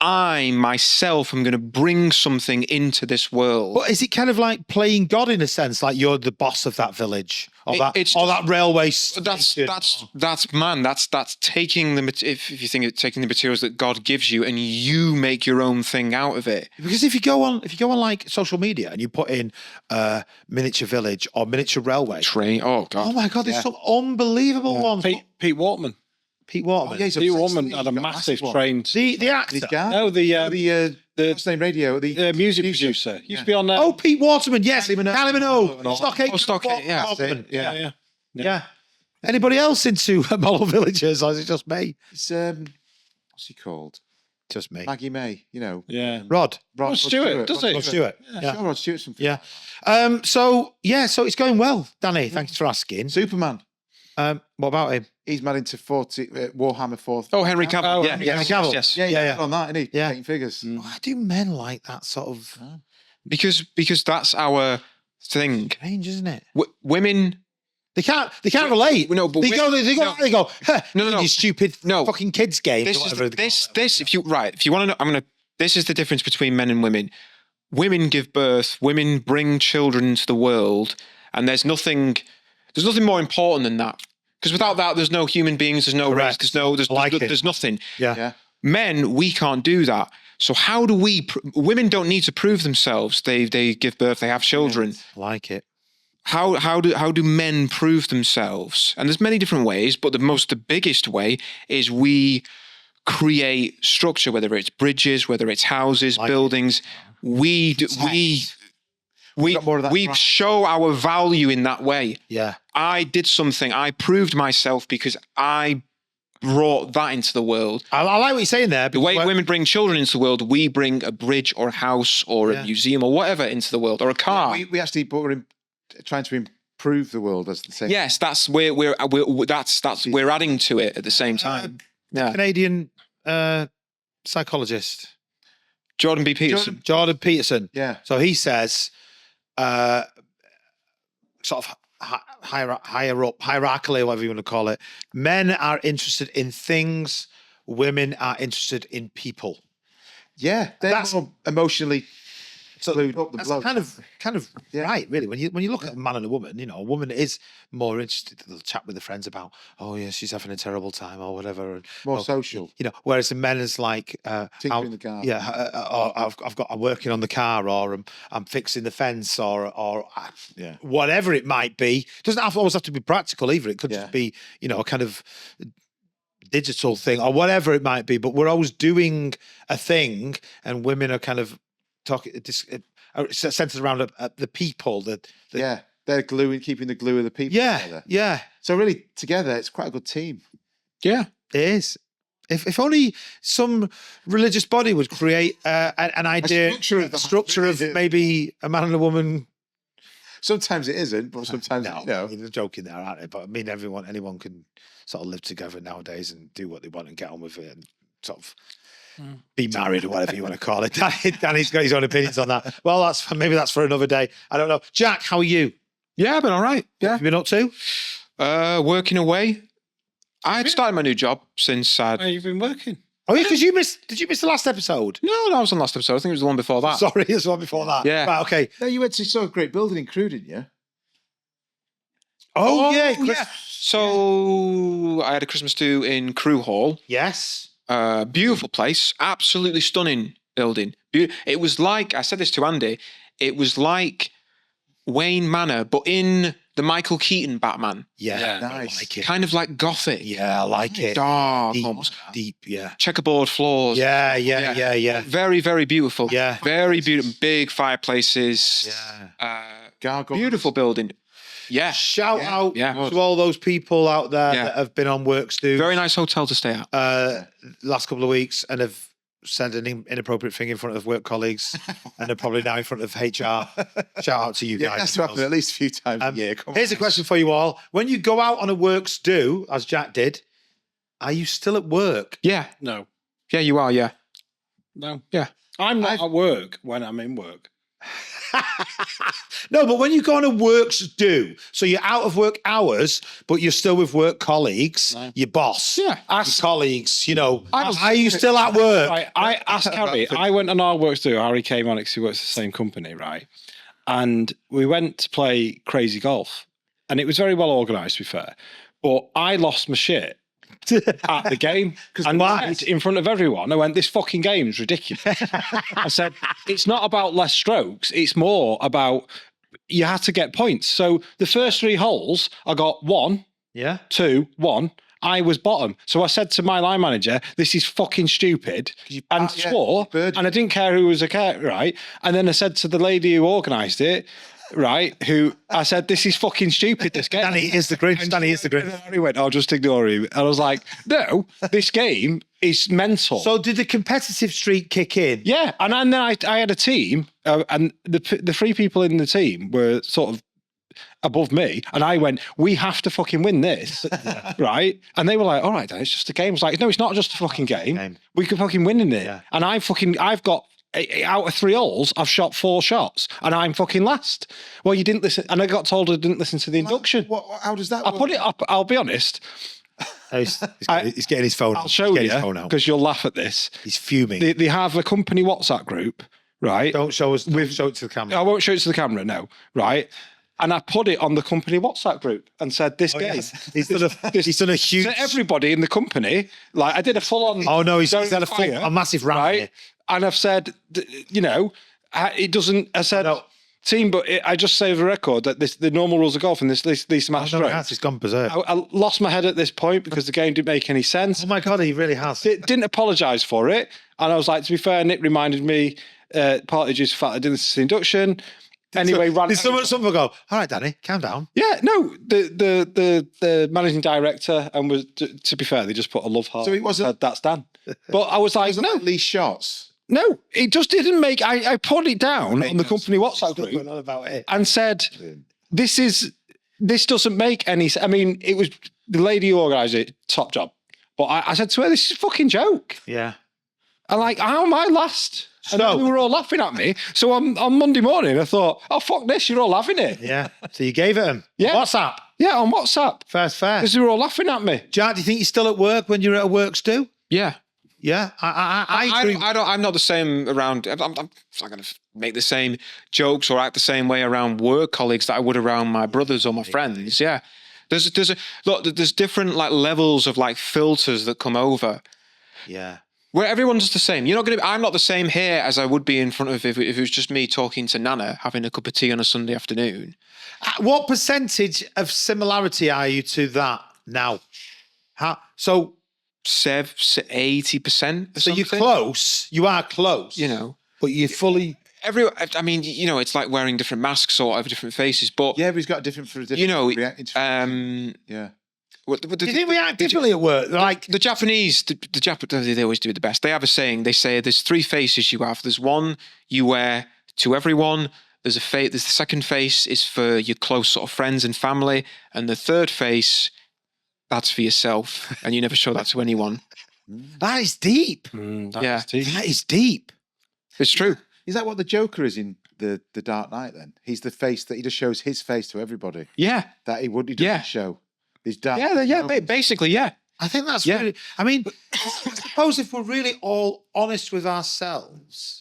I myself am going to bring something into this world. But is it kind of like playing God in a sense? Like you're the boss of that village or It's that railway That's man. That's taking the if you think of taking the materials that God gives you and you make your own thing out of it. Because if you go on like social media and you put in miniature village or miniature railway, Train. Oh God. oh my God, there's some unbelievable ones. Pete Waterman. Pete Waterman. Oh, yeah, he's Pete obsessed, Waterman isn't he? had a He's got massive one. trained. The actor. His guy? No, the what's the name? Radio. The music producer. Used to be on. Oh, Pete Waterman, yes. Kylie Minogue. Kylie Minogue. Stockade. Oh, Stockade, yeah. Waterman. Yeah. Yeah. Anybody else into model villages, or is it just me? It's what's he called? Just me. Maggie May. You know, Yeah. Rod. Rod Stewart, does he? Rod Stewart. Yeah, sure, Rod Stewart. Something. Yeah. So it's going well, Danny. Thanks for asking. Superman. What about him? He's mad into Warhammer 4. Oh, Henry Cavill. Oh, yeah, Henry yes, Cavill. yes. Yeah, Yeah. on that, isn't he? Yeah. Painting figures. Why do men like that sort of Because that's our thing. strange, isn't it? Women. They can't relate. No, but they go, huh, No. you stupid No. fucking kids game. This or is whatever they call it. this. If you want to know, this is the difference between men and women. Women give birth. Women bring children into the world, and there's nothing more important than that. Because without that, there's no human beings. There's no race. Correct. There's nothing. Yeah. Yeah. Men, we can't do that. So how do we? Women don't need to prove themselves. They give birth. They have children. I like it. How do men prove themselves? And there's many different ways, but the biggest way is we create structure, whether it's bridges, whether it's houses, Like buildings. We got more of that drive. show our value in that way. Yeah. I did something. I proved myself because I brought that into the world. I like what you're saying there. The way because women bring children into the world, we bring a bridge or a house or a museum or whatever into the world, or a car. We actually, but we're trying to improve the world as the same. Yes, that's where we're adding to it at the same time. Yeah, Canadian psychologist Jordan B. Peterson. Jordan Peterson. Yeah. So he says, sort of higher up, hierarchically, whatever you want to call it, men are interested in things, women are interested in people. Yeah. They're more emotionally glued up the That's bloke. kind of Yeah. right, really. When you look at a man and a woman, a woman is more interested to chat with the friends about, oh yeah, she's having a terrible time or whatever, and More social. Whereas the men is like, Tinkering the garden. yeah, or I'm working on the car, or I'm fixing the fence, or Yeah. whatever it might be. Doesn't always have to be practical either. It could Yeah. just be a kind of digital thing or whatever it might be. But we're always doing a thing, and women are kind of talking. It's centered around the people. Yeah. They're keeping the glue of the people together. Yeah, So really, together, it's quite a good team. Yeah, it is. If only some religious body would create an idea, a structure of maybe a man and a woman. Sometimes it isn't, but sometimes, You're joking there, aren't they? But I mean, anyone can sort of live together nowadays and do what they want and get on with it. And sort of be married or whatever you want to call it. Danny's got his own opinions on that. Well, maybe that's for another day. I don't know. Jack, how are you? Yeah, I've been all right. What Yeah. have you been up to? Working away. I had started my new job since Where you've been working? Oh, yeah, because did you miss the last episode? No, I was on last episode. I think it was the one before that. Sorry, there's one before that. Yeah. Right, okay. No, you went to saw a great building in Crewe, didn't you? Oh, yeah. Chris- So I had a Christmas do in Crewe Hall. Yes. Beautiful place, absolutely stunning building. It was like, I said this to Andy, it was like Wayne Manor, but in the Michael Keaton Batman. Yeah. Nice. I like it. Kind of like gothic. Yeah, I like it. Dark, Deep, almost. deep, yeah. Checkerboard floors. Yeah. Very, very beautiful. Yeah. Very beautiful. Big fireplaces. Yeah. Gargoyles. Beautiful building. Yeah. Shout out Yeah. to all those people out there Yeah. that have been on Works Do Very nice hotel to stay at. last couple of weeks and have said an inappropriate thing in front of work colleagues and are probably now in front of HR. Shout out to you Yeah, guys. that's happened at least a few times a year. Come Here's a on. question for you all. When you go out on a Works Do, as Jack did, are you still at work? Yeah. No. Yeah, you are. Yeah. No. Yeah. I'm not at work when I'm in work. No, but when you go on a Works Do, so you're out of work hours, but you're still with work colleagues, your boss, Yeah. your colleagues, you know, I was- are you still at work? Right, I asked Harry. I went on our works do. Harry came on it because he works for the same company, right? And we went to play crazy golf, and it was very well organised, to be fair. But I lost my shit at the game and why? in front of everyone. I went, "This fucking game's ridiculous." I said, "It's not about less strokes. It's more about you had to get points." So the first 3 holes, I got 1, Yeah. 2, 1. I was bottom. So I said to my line manager, "This is fucking stupid," and swore, bird. and I didn't care who was a care, right? And then I said to the lady who organised it, right, who I said, "This is fucking stupid, this game." Danny is the Grinch. Danny is the And Grinch. then he went, "I'll just ignore him." And I was like, "No, this game is mental." So did the competitive streak kick in? Yeah, and then I had a team, and the 3 people in the team were sort of above me, and I went, "We have to fucking win this," right? And they were like, "All right, then, it's just a game." I was like, "No, it's not just a fucking game. We could fucking win in it." Yeah. And I've got out of 3 holes, I've shot 4 shots, and I'm fucking last. Well, you didn't listen, and I got told I didn't listen to the induction. How does that I work? put it up. I'll be honest. He's getting his phone. I'll show He's you getting his phone out. because you'll laugh at this. He's fuming. They have a company WhatsApp group, right? Don't show us. Show it to the camera. I won't show it to the camera, no, right? And I put it on the company WhatsApp group and said, "This game." Yes. He's done a huge. To everybody in the company, like I did a full on. Oh no, he's had a massive rant. right? Here. And I've said, you know, it doesn't. I said, No. team, but I just say the record that the normal rules of golf and these match No, he strokes. has. He's gone berserk. I lost my head at this point because the game didn't make any sense. Oh my god, he really has. Didn't apologise for it, and I was like, to be fair, Nick reminded me partly due to the fact I didn't listen to the induction. Anyway, Did someone go? All right, Danny, calm down. Yeah, no, the managing director and was to be fair, they just put a love heart. So it wasn't- said, "That's Dan," but I was like, no, At least shots. no, it just didn't make. I put it down on the company WhatsApp Going group on about it. and said, this doesn't make any sense. I mean, it was the lady who organised it, top job, but I said to her, "This is a fucking joke." Yeah. And like, how am I last? And So- they were all laughing at me. So on Monday morning, I thought, "Oh fuck this! You're all having it." Yeah. So you gave it him. Yeah. WhatsApp. Yeah, on WhatsApp Fair's fair. because they were all laughing at me. Jack, do you think you're still at work when you're at a Works Do? Yeah. Yeah. I agree. I'm not the same around. I'm not going to make the same jokes or act the same way around work colleagues that I would around my brothers or my friends. Yeah. There's different like levels of like filters that come over. Yeah. Where everyone's the same. I'm not the same here as I would be in front of if it was just me talking to Nana, having a cup of tea on a Sunday afternoon. What percentage of similarity are you to that now? So 80%. you're close. You are close. You know, but you're fully. I mean, you know, it's like wearing different masks or have different faces, but Yeah, but he's got a different. you know, yeah. Do you think we act differently at work? Like the Japanese, they always do it the best. They have a saying. They say there's 3 faces you have. There's one you wear to everyone. There's the second face is for your close sort of friends and family, and the third face, that's for yourself, and you never show that to anyone. That is deep. That's deep. That is deep. It's true. Is that what the Joker is in the Dark Knight? Then he's the face that he just shows his face to everybody. Yeah. That he doesn't Yeah. show. His dark. Basically, yeah. I think that's really. I mean, I suppose if we're really all honest with ourselves,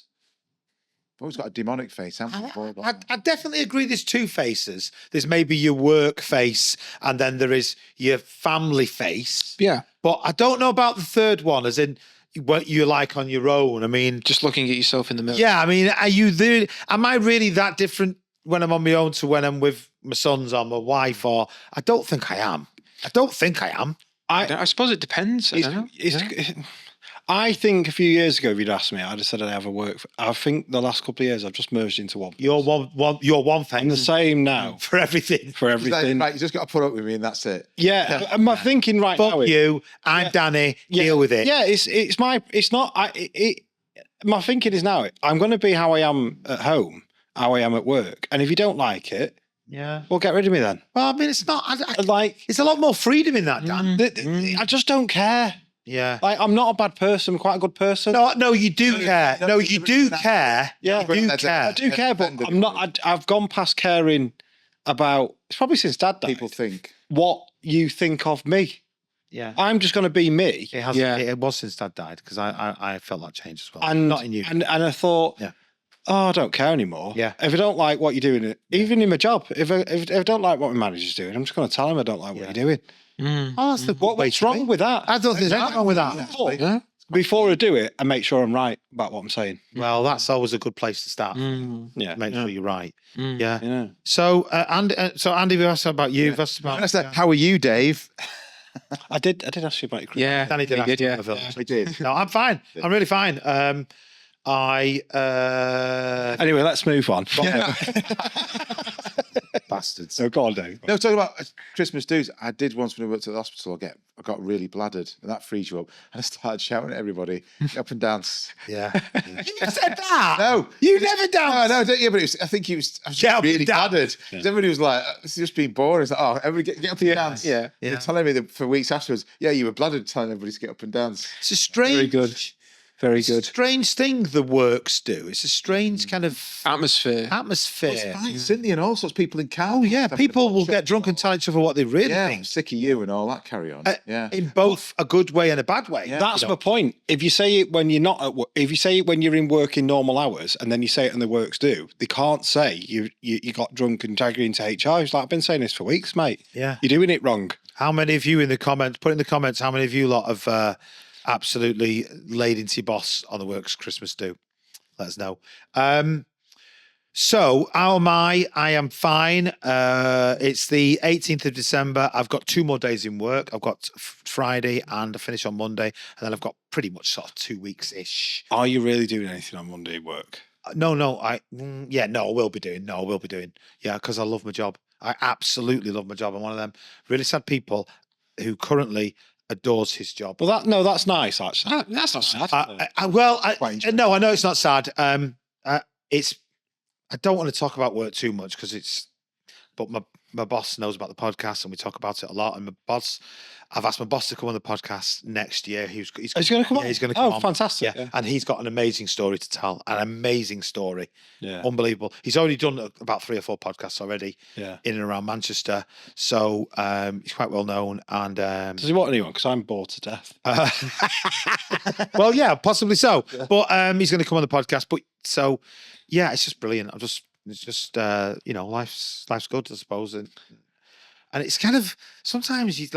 Always got a demonic face, haven't we? I definitely agree. There's two faces. There's maybe your work face, and then there is your family face. Yeah. But I don't know about the third one, as in what you like on your own. I mean, Just looking at yourself in the mirror. yeah. I mean, are you there? Am I really that different when I'm on my own to when I'm with my sons or my wife? Or I don't think I am. I don't think I am. I suppose it depends. I don't know. I think a few years ago, if you'd asked me, I'd have said I'd have a work. I think the last couple of years, I've just merged into one. You're one thing. I'm the same now for everything. for everything. Right, you just got to put up with me, and that's it. Yeah, and my thinking right Fuck now. you. I'm Danny. Deal with it. Yeah, it's not. My thinking is now. I'm going to be how I am at home, how I am at work, and if you don't like it, Yeah. well, get rid of me then. Well, I mean, it's not. Like, It's a lot more freedom in that, Dan. I just don't care. Yeah. Like, I'm not a bad person. I'm quite a good person. No, you do care. No, you do care. Yeah, you do care. I do care, but I'm not. I've gone past caring about. It's probably since Dad died. People think. What you think of me. Yeah. I'm just going to be me. It has. Yeah. It was since Dad died because I felt that change as well. And not in you. And I thought, Yeah. oh, I don't care anymore. Yeah. If I don't like what you're doing, even in my job, if I don't like what my manager's doing, I'm just going to tell him I don't like what you're doing. Oh, that's the What's wrong with that? I don't think there's anything wrong with that. But before I do it, I make sure I'm right about what I'm saying. Well, that's always a good place to start. Yeah. Make sure you're right. Yeah. Yeah. So, Andy, we asked about you. That's about. How are you, Dave? I did ask you about your Christmas. Yeah. Danny did. he ask did, yeah. about the village. We did. No, I'm fine. I'm really fine. Anyway, let's move on. Bastards. So go on, Dave. No, talking about Christmas dues. I did once when I worked at the hospital. I got really bladdered, and that frees you up. And I started shouting at everybody, get up and dance. Yeah. You said that. No, You never danced. No, don't you? But I think I was Get just up really and dance. bladdered. Everybody was like, "It's just been boring." It's like, "Oh, everybody get up and dance." Yeah. They're telling me that for weeks afterwards. Yeah, you were bladdered, telling everybody to get up and dance. It's a strange. Very good. Very good. Strange thing the works do. It's a strange kind of Atmosphere. atmosphere. Fights, isn't there? And all sorts of people in car. Oh yeah, people will get drunk and tell each other what they really Yeah, I'm think. sick of you and all that. Carry on. Yeah. In both a good way and a bad way. Yeah. That's my point. If you say it when you're not at work, if you say it when you're in work in normal hours, and then you say it in the works do, they can't say you got drunk and dragged into HR. It's like, I've been saying this for weeks, mate. Yeah. You're doing it wrong. How many of you in the comments? Put in the comments. How many of you lot have absolutely laid into your boss on the works Christmas do? Let us know. So how am I? I am fine. It's the 18th of December. I've got 2 more days in work. I've got Friday and I finish on Monday, and then I've got pretty much sort of 2 weeks ish. Are you really doing anything on Monday at work? No, I will be doing. Yeah, because I love my job. I absolutely love my job. I'm one of them really sad people who currently adores his job. Well, that's nice actually. That's not sad. I know it's not sad. It's I don't want to talk about work too much because but my boss knows about the podcast and we talk about it a lot. And I've asked my boss to come on the podcast next year. He's going to come on. Yeah, he's going to come on. Oh, fantastic! Yeah. And he's got an amazing story to tell. An amazing story. Yeah. Unbelievable. He's already done about 3 or 4 podcasts already. Yeah. In and around Manchester. So he's quite well known. And does he want anyone? Because I'm bored to death. well, yeah, possibly so. Yeah. But he's going to come on the podcast. But so, yeah, it's just brilliant. It's just life's good, I suppose. And it's kind of sometimes you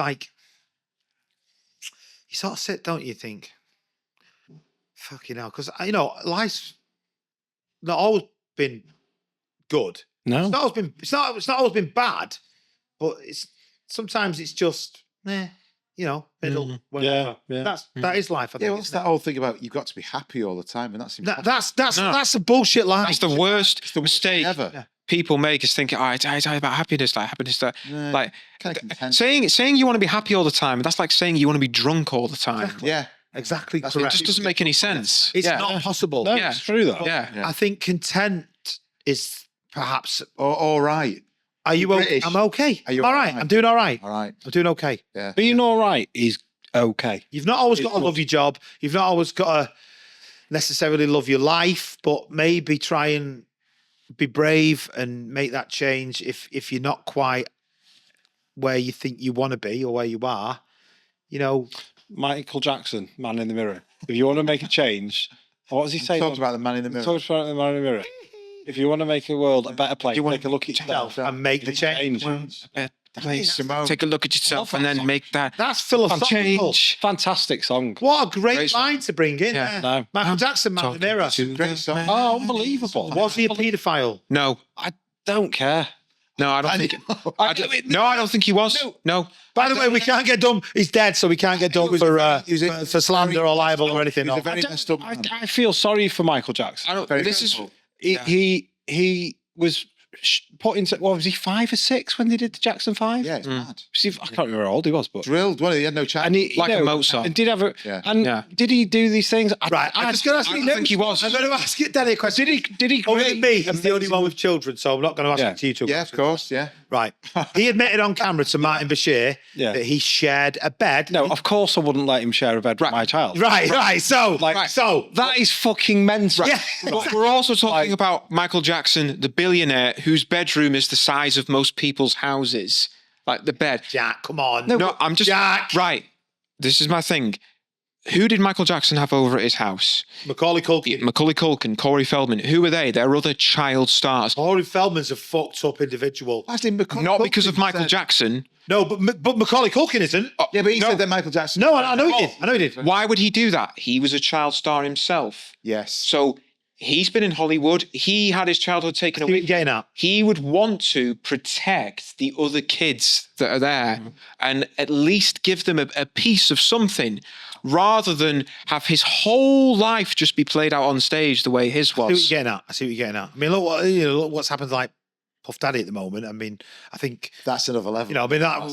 sort of sit, don't you? Think, fucking hell, because life's not always been good. No, it's not always been bad, but sometimes it's just middle. Yeah. That is life. I think. Yeah, what's that whole thing about you've got to be happy all the time, and that's that's a bullshit lie. That's the worst mistake ever. Yeah. People make is thinking, it's about happiness, like happiness. Kind of content. Saying you want to be happy all the time, that's like saying you want to be drunk all the time. Yeah, exactly. That's correct. It just doesn't make any sense. It's not possible. No, Yeah. it's true though. Yeah. I think content is perhaps. all right. Are you okay? I'm okay. Are you all right? all right? I'm doing all right. All right. I'm doing okay. Yeah. Being all right is okay. You've not always got to love your job. You've not always got to necessarily love your life, but maybe try and be brave and make that change if you're not quite where you think you want to be or where you are. You know, Michael Jackson, Man in the Mirror. If you want to make a change, what does he say? Talked about the man in the mirror. Talks about the Man in the Mirror. If you want to make a world a better place, take a look at yourself and make the change. Place. Simone. Take a look at yourself and then make that That's philosophical. change. Fantastic song. What a great Great song. line to bring in. Yeah. No. Michael Jackson, Man in the Mirror. Great song. Oh, unbelievable. Was he a paedophile? No, I don't care. no, I don't think. I don't think he was. No. By the way, we can't get done. He's dead, so we can't get done for slander or libel or anything. He was a very messed up man. I feel sorry for Michael Jackson. I don't. Very This is. grateful. He was put into, what was he, 5 or 6 when they did the Jackson 5? Yeah, it's mad. See, I can't remember how old he was, but. Drilled, well, he had no chance. And he, Like a Mozart. And did have a, Yeah. and Yeah. did he do these things? Right, I'm just going to ask I you. don't think he was. I'm going to ask you, Danny, a question. Did he Only create me. He's the only one with children, so I'm not going to ask Yeah. it to you two. Yeah, of course, yeah. Right. He admitted on camera to Martin Bashir Yeah. that he shared a bed. No, of course I wouldn't let him share a bed with my child. Right. So, Like, so that is fucking mental. Yeah. But we're also talking about Michael Jackson, the billionaire, whose bedroom is the size of most people's houses. Like the bed. Jack, come on. No, I'm just. Jack. Right. This is my thing. Who did Michael Jackson have over at his house? Macaulay Culkin. Macaulay Culkin, Corey Feldman. Who are they? They're other child stars. Corey Feldman's a fucked up individual. Actually, Not because of Michael Jackson. No, but Macaulay Culkin isn't. Yeah, but he said that Michael Jackson. No, I know he did. I know he did. Why would he do that? He was a child star himself. Yes. So he's been in Hollywood. He had his childhood taken See what away. you're getting at. He would want to protect the other kids that are there and at least give them a piece of something rather than have his whole life just be played out on stage the way his I see what was. you're getting at. I see what you're getting at. I mean, look what's happened to, like, Puff Daddy at the moment. I mean, I think, That's another level.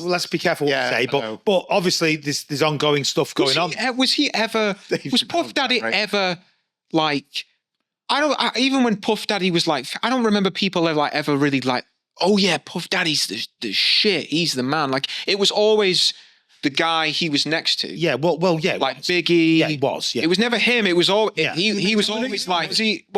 let's be careful what we say. I know. But obviously, there's ongoing stuff going on. Was he ever? Was Puff Daddy right. ever like? Even when Puff Daddy was like, I don't remember people ever really like. Oh yeah, Puff Daddy's the shit. He's the man. Like it was always the guy he was next to. Yeah, well, yeah. Like Biggie. Yeah, he was. Yeah. It was never him. It was all. Yeah. He was always like. Was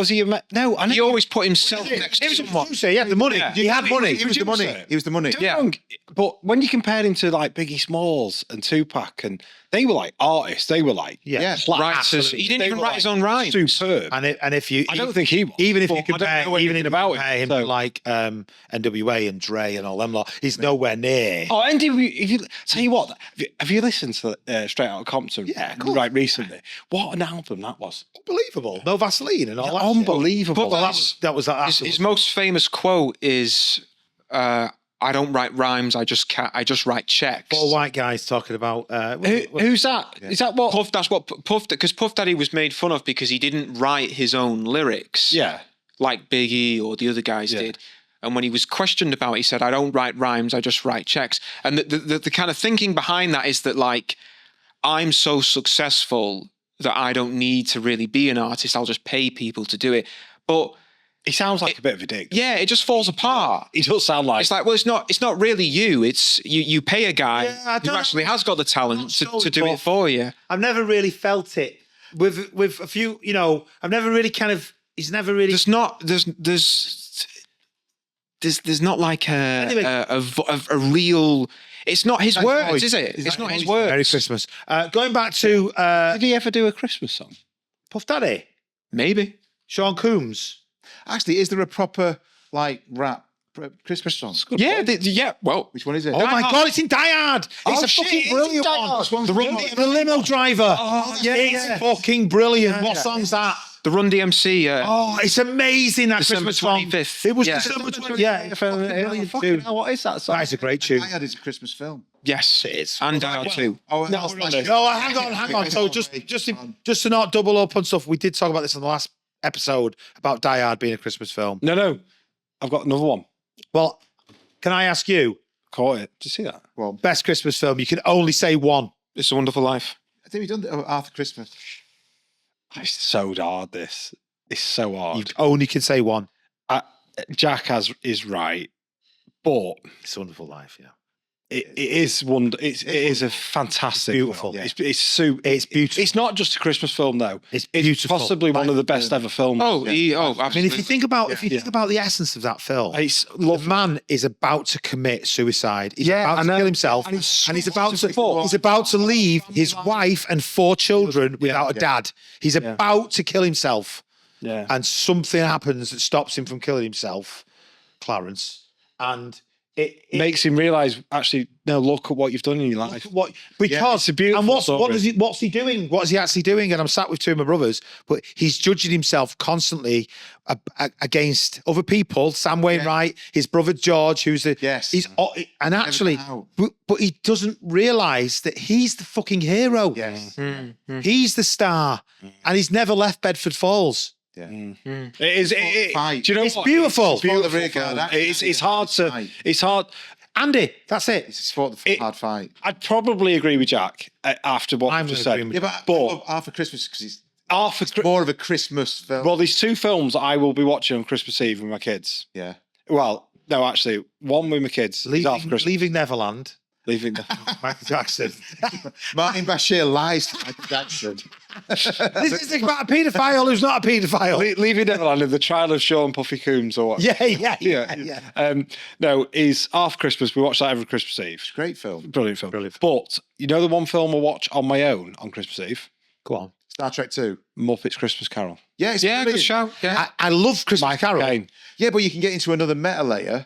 he no, I know. He always put himself next to someone. Producer, he had the money. Yeah. He had money. He was the money. He was the money. Yeah. Wrong. But when you compare him to like Biggie Smalls and Tupac, and they were like artists, they were like Yeah. Writers. He didn't They even were, write his own rhymes. superb. And if you, I don't think he was. even if but you I don't compare, know even if anything you about compare him so. to like NWA and Dre and all them lot, he's nowhere near. Oh, and if you tell you what, have you listened to Straight Outta Compton? Yeah, of course. Right, recently. What an album that was! Unbelievable. No Vaseline and all that. Unbelievable. Shit. Well, that was His most famous quote is, "I don't write rhymes. I just write checks." Four white guys talking about. Who's that? Is that what? Puff, that's what Puff, because Puff Daddy was made fun of because he didn't write his own lyrics. Yeah. Like Biggie or the other guys did. And when he was questioned about it, he said, "I don't write rhymes, I just write checks." And the kind of thinking behind that is that, like, I'm so successful that I don't need to really be an artist. I'll just pay people to do it. But He sounds like a bit of a dick. yeah, it just falls apart. He does sound like. It's like, well, it's not really you. It's you pay a guy Yeah, I who don't actually know. has got the talent to totally do it Puff. for you. I've never really felt it with a few. I've never really kind of. He's never really. There's not like a real. It's not his words, is it? It's not his words. Merry Christmas. Going back to Did he ever do a Christmas song? Puff Daddy, Maybe. Sean Combs. Actually, is there a proper like rap Christmas song? Yeah, yeah. Well, Which one is it? Oh my God, it's in Die Hard. It's a shit, fucking it's in brilliant Die one. Hard. The limo driver. Oh, yeah, It's yeah. fucking brilliant. What song's that? the Run DMC. Oh, it's amazing, that December Christmas song. 25th. It was Yeah. December 20th. Yeah, it's fucking brilliant Fucking tune. hell, what is that song? That is a great tune. I had it's a Christmas film. Yes, It is. and Die Hard 2. Oh, No, that's no, like- No, hang on. So just to not double up on stuff, we did talk about this in the last episode about Die Hard being a Christmas film. No. I've got another one. Well, can I ask you, Caught it. Did you see that? Well, best Christmas film? You can only say one. It's a Wonderful Life. I think we've done Arthur Christmas. It's so hard, this. It's so hard. You only can say one. Jack is right, but It's a Wonderful Life, yeah. it is wonder. It is a fantastic, beautiful. film. Yeah. It's beautiful. It's not just a Christmas film though. It's beautiful. Possibly one of the best ever films. Absolutely. I mean, if you think about the essence of that film, It's the lovely. man is about to commit suicide. He's Yeah, about I to know. kill himself, And and he's about to leave his wife and 4 children without a dad. He's about to kill himself, Yeah. and something happens that stops him from killing himself, Clarence, and it Makes him realise, actually, no, look at what you've done in your life. what because it's a beautiful and story. what's he doing? What is he actually doing? And I'm sat with 2 of my brothers, but he's judging himself constantly against other people. Sam Wainwright, his brother George, who's the and actually, but he doesn't realise that he's the fucking hero. Yes. He's the star, and he's never left Bedford Falls. Yeah. It is. Do you know It's what? beautiful. Fought the rear guard action. It's hard to. It's hard. Andy, that's it. It's fought the hard fight. I'd probably agree with Jack after what I'm you just gonna said. agree with Yeah, but I love Arthur Christmas because it's Arthur, more of a Christmas film. well, there's 2 films I will be watching on Christmas Eve with my kids. Yeah. Well, no, actually, one with my kids. is Arthur Christmas. Leaving Neverland. Leaving. Michael Jackson. Martin Bashir lies to Michael Jackson. This is about a paedophile who's not a paedophile. Leaving Neverland and the Trial of Sean Puffy Coombs or what? Yeah. No, is Arthur Christmas. We watch that every Christmas Eve. Great film. Brilliant film. But you know the one film I watch on my own on Christmas Eve? Go on. Star Trek 2. Muppets Christmas Carol. Yeah, it's Yeah, good brilliant. show. Yeah. I love Christmas Carol. Caine. Yeah, but you can get into another meta layer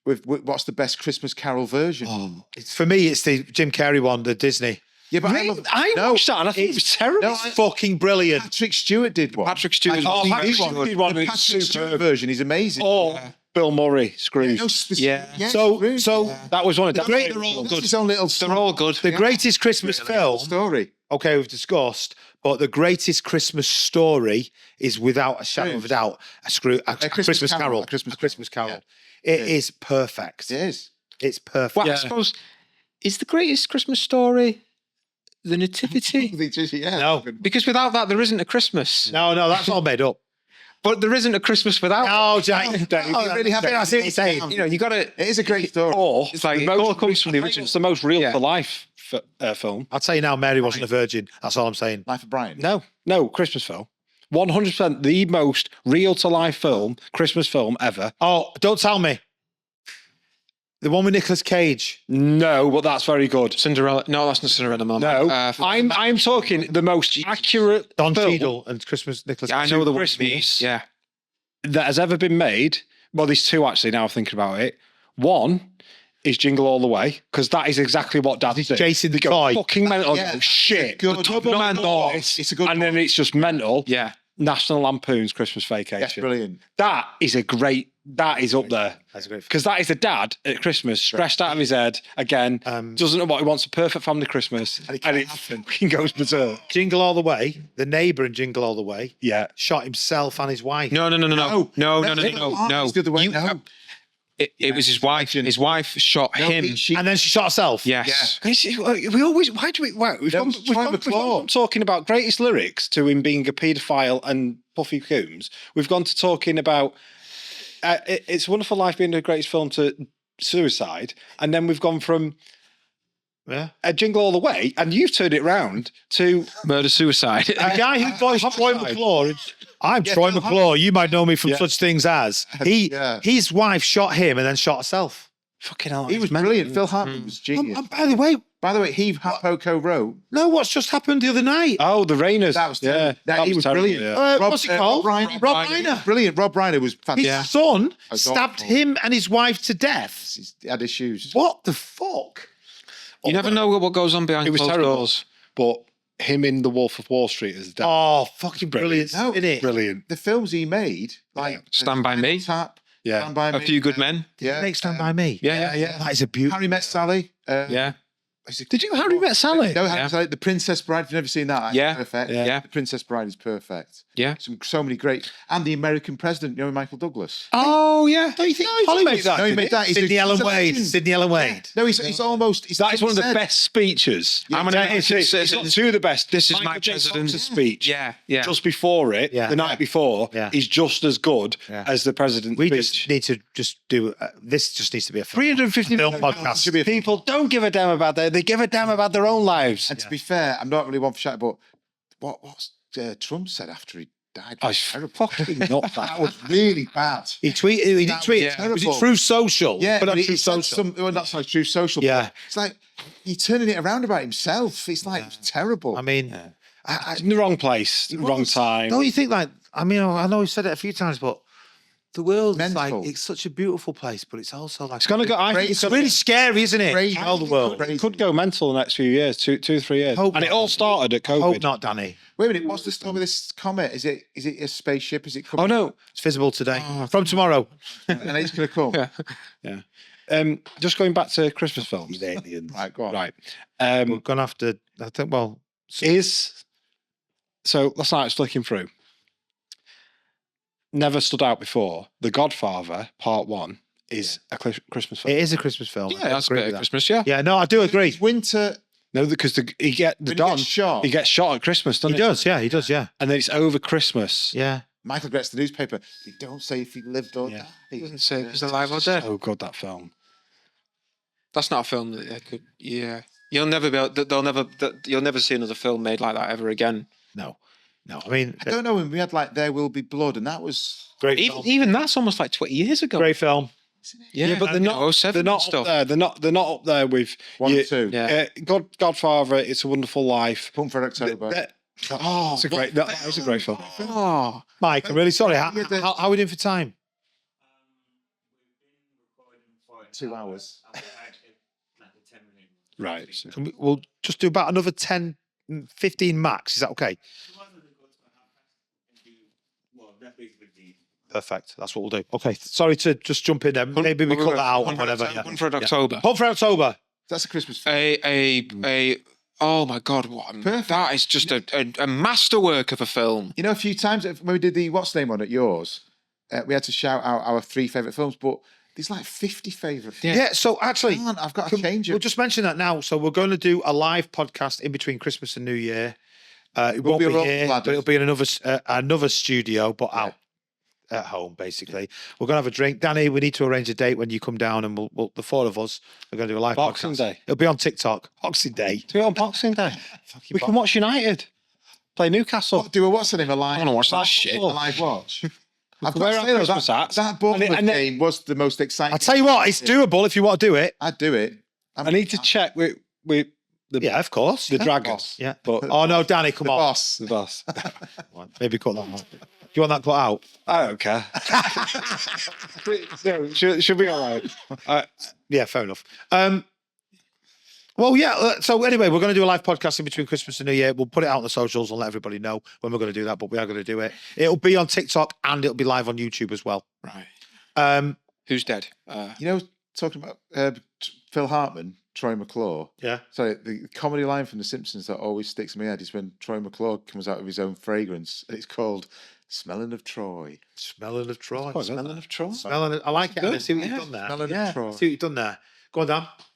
with what's the best Christmas Carol version. For me, it's the Jim Carrey one, the Disney. Yeah, but I watched that and I thought it was terrible. No, It's fucking brilliant. Patrick Stewart did one. Patrick Stewart. Patrick Stewart. Stewart did one. The It's Patrick Stewart superb. version is amazing. Or Bill Murray, Scrooge. No specific- Yeah. So Scrooge. That was one of the great- favourite films. That's his own little They're all good. The greatest Christmas film, story. okay, we've discussed, but the greatest Christmas story is without a shadow of a doubt a Christmas Carol. A Christmas Carol. It is perfect. It is. It's perfect. Well, I suppose, is the greatest Christmas story the Nativity? Yeah. No. Because without that, there isn't a Christmas. No, that's all made up. But there isn't a Christmas without. No, Jack. you really have I see what you're saying. You know, you got to. It is a great story. Or It's like the it most all comes from the I think original. It's the most real Yeah. to life film. I'll tell you now, Mary wasn't a virgin. That's all I'm saying. Life of Brian. No, Christmas film. 100% the most real to life film, Christmas film ever. Oh, don't tell me. The one with Nicolas Cage. No, but that's very good. Cinderella. No, that's not Cinderella, Mum. No, Uh, I'm talking the most accurate Don film Cheadle and Christmas Nicolas yeah, I Cage. know the one. Christmas. Yeah. that has ever been made. Well, there's 2 actually. Now I'm thinking about it. One is Jingle All the Way because that is exactly what Dad did. Jason the They go Toy. fucking mental. Yeah, Oh, shit. good. The Double Top man Gun dog. Boys. It's a good And then it's just mental. Yeah. National Lampoon's Christmas Vacation. That's brilliant. That is a great. That is up there. That's a great film. Because that is the dad at Christmas, stressed out of his head again, doesn't know what he wants, a perfect family Christmas, and it fucking goes berserk. Jingle All the Way, the neighbour in Jingle All the Way, Yeah. shot himself and his wife. No. It's the other way. No. It was his wife. His wife shot him. And then she shot herself. Yes. We always. Why do we? Why, we've gone from talking about greatest lyrics to him being a paedophile and Puffy Coombs. We've gone to talking about It's a Wonderful Life being the greatest film to suicide, and then we've gone from a Jingle All the Way, and you've turned it round to Murder suicide. The guy who voiced Troy McClure. I'm Troy McClure. You might know me from such things as his wife shot him and then shot herself. fucking hell. He was brilliant. Phil Hartman was genius. And by the way, Heave Harpo wrote. no, what's just happened the other night? Oh, the Rainers. That was yeah. terrible. He was terrible, brilliant. yeah. What's he called? Rob Reiner. Brilliant. Rob Reiner was His fantastic. son was stabbed awful. him and his wife to death. He had issues. What the fuck? You never know what goes on behind It was closed terrible. doors. But him in The Wolf of Wall Street is dad. Oh, fucking brilliant, No, isn't it? Brilliant. The films he made, like Stand By Me. Tap, Yeah. Stand By A Me, Few Good Men. Yeah, Make Stand By Me. Yeah. That is a beautiful. Harry Met Sally. Yeah. Did you Harry Met Sally? No, the Princess Bride. If you've never seen that, Yeah. perfect. Yeah. The Princess Bride is perfect. Yeah. So many great, and the American President, Michael Douglas. Oh yeah. Don't you think No, he Hollywood made that, No, he did made that. He's Sydney a- Ellen he's a Wade. legend. Sydney Ellen Wade. No, he's almost. That is one of the best speeches. I'm gonna- It's not two of the best. This is Michael my J. president. Fox's speech. Yeah. Yeah. Just before it, Yeah. the night before, Yeah. is just as good as the president's We speech. just need to do this. Just needs to be a 350 film million podcast. Should be a- people don't give a damn about that. They give a damn about their own lives. And to be fair, I'm not really one for shout, but what's Trump said after he died? I Was was terrible. fucking not That that. was really bad. He tweeted. He did That tweet. was Was it terrible. True Social? Yeah, Put but up he True said Social. well, that's like True Social. Yeah. but it's like he's turning it around about himself. It's like it's terrible. I mean, In the wrong place, wrong was. time. don't you think like? I mean, I know we've said it a few times, but the world is Mental. like it's such a beautiful place, but it's also like It's gonna go. I think it's really scary, isn't it? Crazy. All the world. Crazy. It could go mental the next few years, 2-3 years. Hope And it not. all started at COVID. Hope not, Danny. Wait a minute. What's the story with this comet? Is it a spaceship? Is it Oh coming? no. It's visible today from tomorrow. And it's going to come. Yeah. Just going back to Christmas films. Aliens. Right, go on. Right. We're gonna have to. I think. Well, So last night I was flicking through. Never stood out before. The Godfather Part 1 is a Christmas film. it is a Christmas film. Yeah, that's a Agree bit with of that. Christmas. Yeah. Yeah, no, I do agree. It's winter. No, because he gets When he gets shot. He gets shot at Christmas, doesn't He he? does. Yeah, he does. Yeah, And then it's over Christmas. yeah. Michael gets the newspaper. They don't say if he lived or Yeah. died. Doesn't say if he's alive or dead. So good, that film. That's not a film that they could. Yeah. You'll never be able. You'll never see another film made like that ever again. No. I mean, I don't know when we had like There Will Be Blood, and that was great Even, film. even that's almost like 20 years ago. Great film. Yeah, but they're not. 07 They're and not stuff. up there. They're not up there with one you- or two. Yeah. Godfather. It's a Wonderful Life. Pump for October. It's a great. That was a great film. Oh, Mike, I'm really sorry. How, Yeah, the- how are we doing for time? 2 hours. Right. We'll just do about another 10, 15 max. Is that okay? Perfect. That's what we'll do. Okay. Sorry to just jump in there. Maybe we cut that out or whatever. Yeah. One for October. Hope for October. That's a Christmas film. A. Oh my God! That is just a masterwork of a film. You know, a few times when we did the What's the Name on at yours, we had to shout out our 3 favourite films, but there's like 50 favourite films. Yeah. So actually, I've got to change we'll it. just mention that now. So we're going to do a live podcast in between Christmas and New Year. It We'll won't be be all here, ladders. but it'll be in another studio, but out at home, basically. We're going to have a drink. Danny, we need to arrange a date when you come down, and we'll the 4 of us are going to do a live Boxing podcast. Day. It'll be on TikTok. Boxing Day. Do it on Boxing Day. We can watch United play Newcastle. Do a What's the Name? A live. I want to watch that shit. A live watch. I've got Wear to our say though, Christmas hats. that Bournemouth And it- game was the most exciting. I'll tell you what, it's doable if you want to do it. I'd do it. I need to check with the Yeah, of course. the yeah. Dragons. Yeah. But Oh no, Danny, come The on. boss. the boss. Maybe cut that out. Do you want that cut out? I don't care. should be all right. Yeah, fair enough. Well, yeah. So anyway, we're going to do a live podcast in between Christmas and New Year. We'll put it out on the socials and let everybody know when we're going to do that. But we are going to do it. It'll be on TikTok and it'll be live on YouTube as well. Right. Who's dead? You know, talking about Phil Hartman, Troy McClure. Yeah. Sorry, the comedy line from The Simpsons that always sticks in my head is when Troy McClure comes out with his own fragrance. And it's called "Smelling of Troy." Smelling of Troy. Smelling of Troy. Smelling of, I like it. I see what you've done there. Smelling of Troy. See what you've done there. Go on,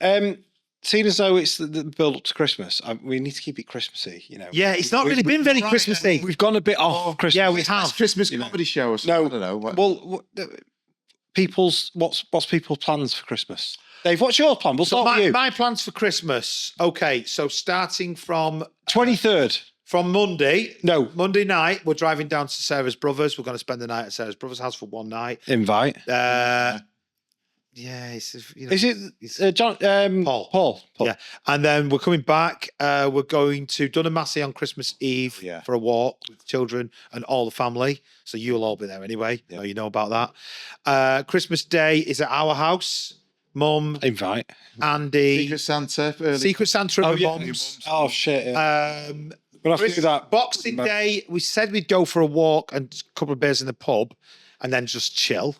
Dan. Seeing as though it's the build up to Christmas, we need to keep it Christmassy. You know. Yeah, it's not really been very Christmassy. We've gone a bit off Christmas. Yeah, we It's have. Christmas comedy show or something. I don't know. Well, what's people's plans for Christmas? Dave, what's your plan? We'll start with you. My plans for Christmas. Okay, so starting from 23rd. Monday. No. Monday night, we're driving down to Sarah's brother's. We're going to spend the night at Sarah's brother's house for one night. Invite. Yeah, it's, Is it John? Paul. Yeah, and then we're coming back. We're going to Dunamassy on Christmas Eve for a walk with children and all the family. So you'll all be there anyway. Yeah. You know about that. Christmas Day is at our house. Mum, Invite. Andy, Secret Santa. Secret Santa at my mum's. Oh shit. Yeah. We'll have to do that. Boxing Day, we said we'd go for a walk and a couple of beers in the pub, and then just chill.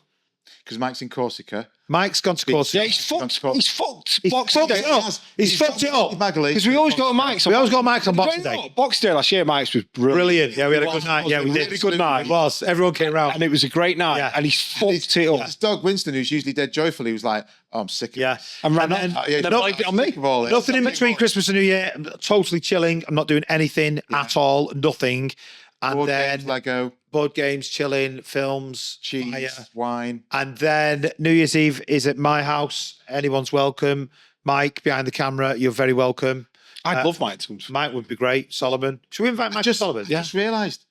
because Mike's in Corsica. Mike's gone to Corsica. Yeah, he's fucked. He's fucked. He's Boxing fucked Day. it up. He's fucked it up. Because we always go to Mike's. We always got Mike's on Boxing Day. Boxing Day last year, Mike's was Brilliant. Yeah, we had a good night. Yeah, we did. Really good night. It was. Everyone came round. And it was a great night. Yeah. And he's fucked it up. His dog Winston, who's usually dead joyful, he was like, "Oh, I'm sick of Yeah. this." And ran then- off. Yeah, Then no, blamed it on me. sick of all this. Nothing in between Christmas and New Year. I'm totally chilling. I'm not doing anything at all. Nothing. And Board then games, Lego, board games, chilling, films, cheese, fire. wine. And then New Year's Eve is at my house. Anyone's welcome. Mike behind the camera, you're very welcome. I'd love Mike. Mike would be great. Solomon. Should we invite Mike and Solomon? I just realised.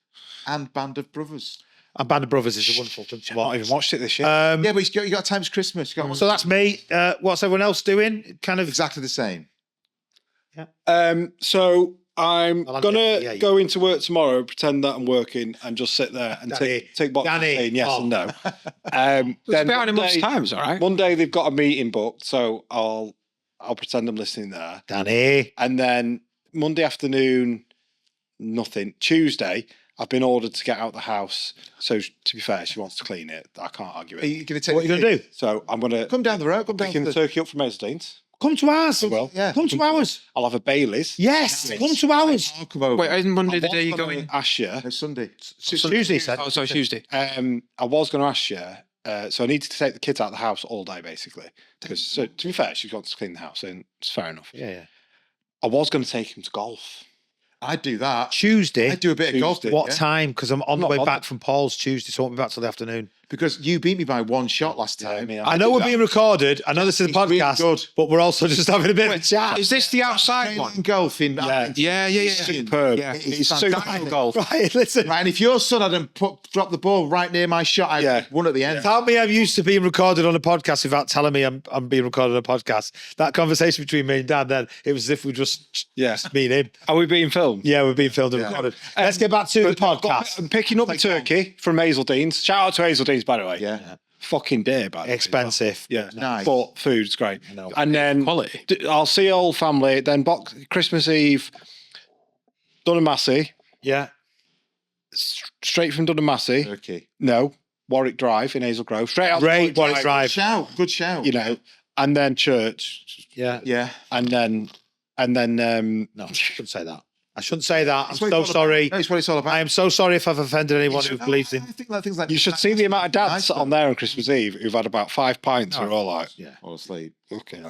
And Band of Brothers. And Band of Brothers is a wonderful film to I've not watch. even watched it this year. Yeah, but you got Times Christmas. You got So that's me. What's everyone else doing? Kind of exactly the same. So I'm Well, I'm gonna getting- yeah, go into work tomorrow, pretend that I'm working, and just sit there and Danny, take boxes Danny, saying yes oh. and no. It's Then about in a month's Monday, time, is all right. Monday they've got a meeting booked, so I'll pretend I'm listening there. Danny. And then Monday afternoon, nothing. Tuesday, I've been ordered to get out the house. So to be fair, she wants to clean it. I can't argue Are it. you going to take? What are you going to do? So I'm gonna Come down the road. Come down picking to the turkey up from Hazeldene's. Come to ours. Well, yeah. Come to ours. I'll have a Bailey's. Yes. Come to ours. I'll come over. Wait, isn't Monday the I day was you're gonna going? ask you. No, Sunday. Tuesday, he said. Oh, sorry, Tuesday. I was going to ask you. So I needed to take the kids out of the house all day, basically. Because so, to be fair, she's got to clean the house, and it's fair enough. Yeah. I was going to take him to golf. I'd do that. Tuesday. I'd do a bit of golf. Tuesday. What yeah. time? Because I'm on the Not way bothered. back from Paul's Tuesday, so I won't be back till the afternoon. Because you beat me by one shot last time. I know we're being recorded. I know this is a It's really podcast, good. but we're also just having a bit of a chat. Is this the outside one? Playing golf in Yeah. Superb. Yeah. It's fantastic. super Golf. Right, listen. Right, and if your son hadn't dropped the ball right near my shot, I'd won at the end. Tell me I'm used to being recorded on a podcast without telling me I'm being recorded on a podcast. That conversation between me and Dan, then it was as if we just me and him. Are we being filmed? Yeah, we're being filmed and recorded. Let's get back to the podcast. I'm picking up the turkey from Hazeldene's. Shout out to Hazeldene's, by the way. Yeah. Fucking dear, by the way. Expensive. Yeah, Nice. but food's great. know. And then Quality. I'll see old family. Then Christmas Eve, Dunamassey, Yeah. straight from Dunamassey. Okay. No, Warwick Drive in Hazel Grove. Straight out. Great Warwick Drive. Shout. Good shout. You know, and then church, Yeah. Yeah. and then No, I shouldn't say that. I shouldn't say that. I'm That's what so it's all sorry. about. No, it's what it's all about. I am so sorry if I've offended anyone who believes in. I think like things like you should see the amount of dads Nice, on there on Christmas Eve who've had about 5 pints. Who are all like, Fall asleep. okay.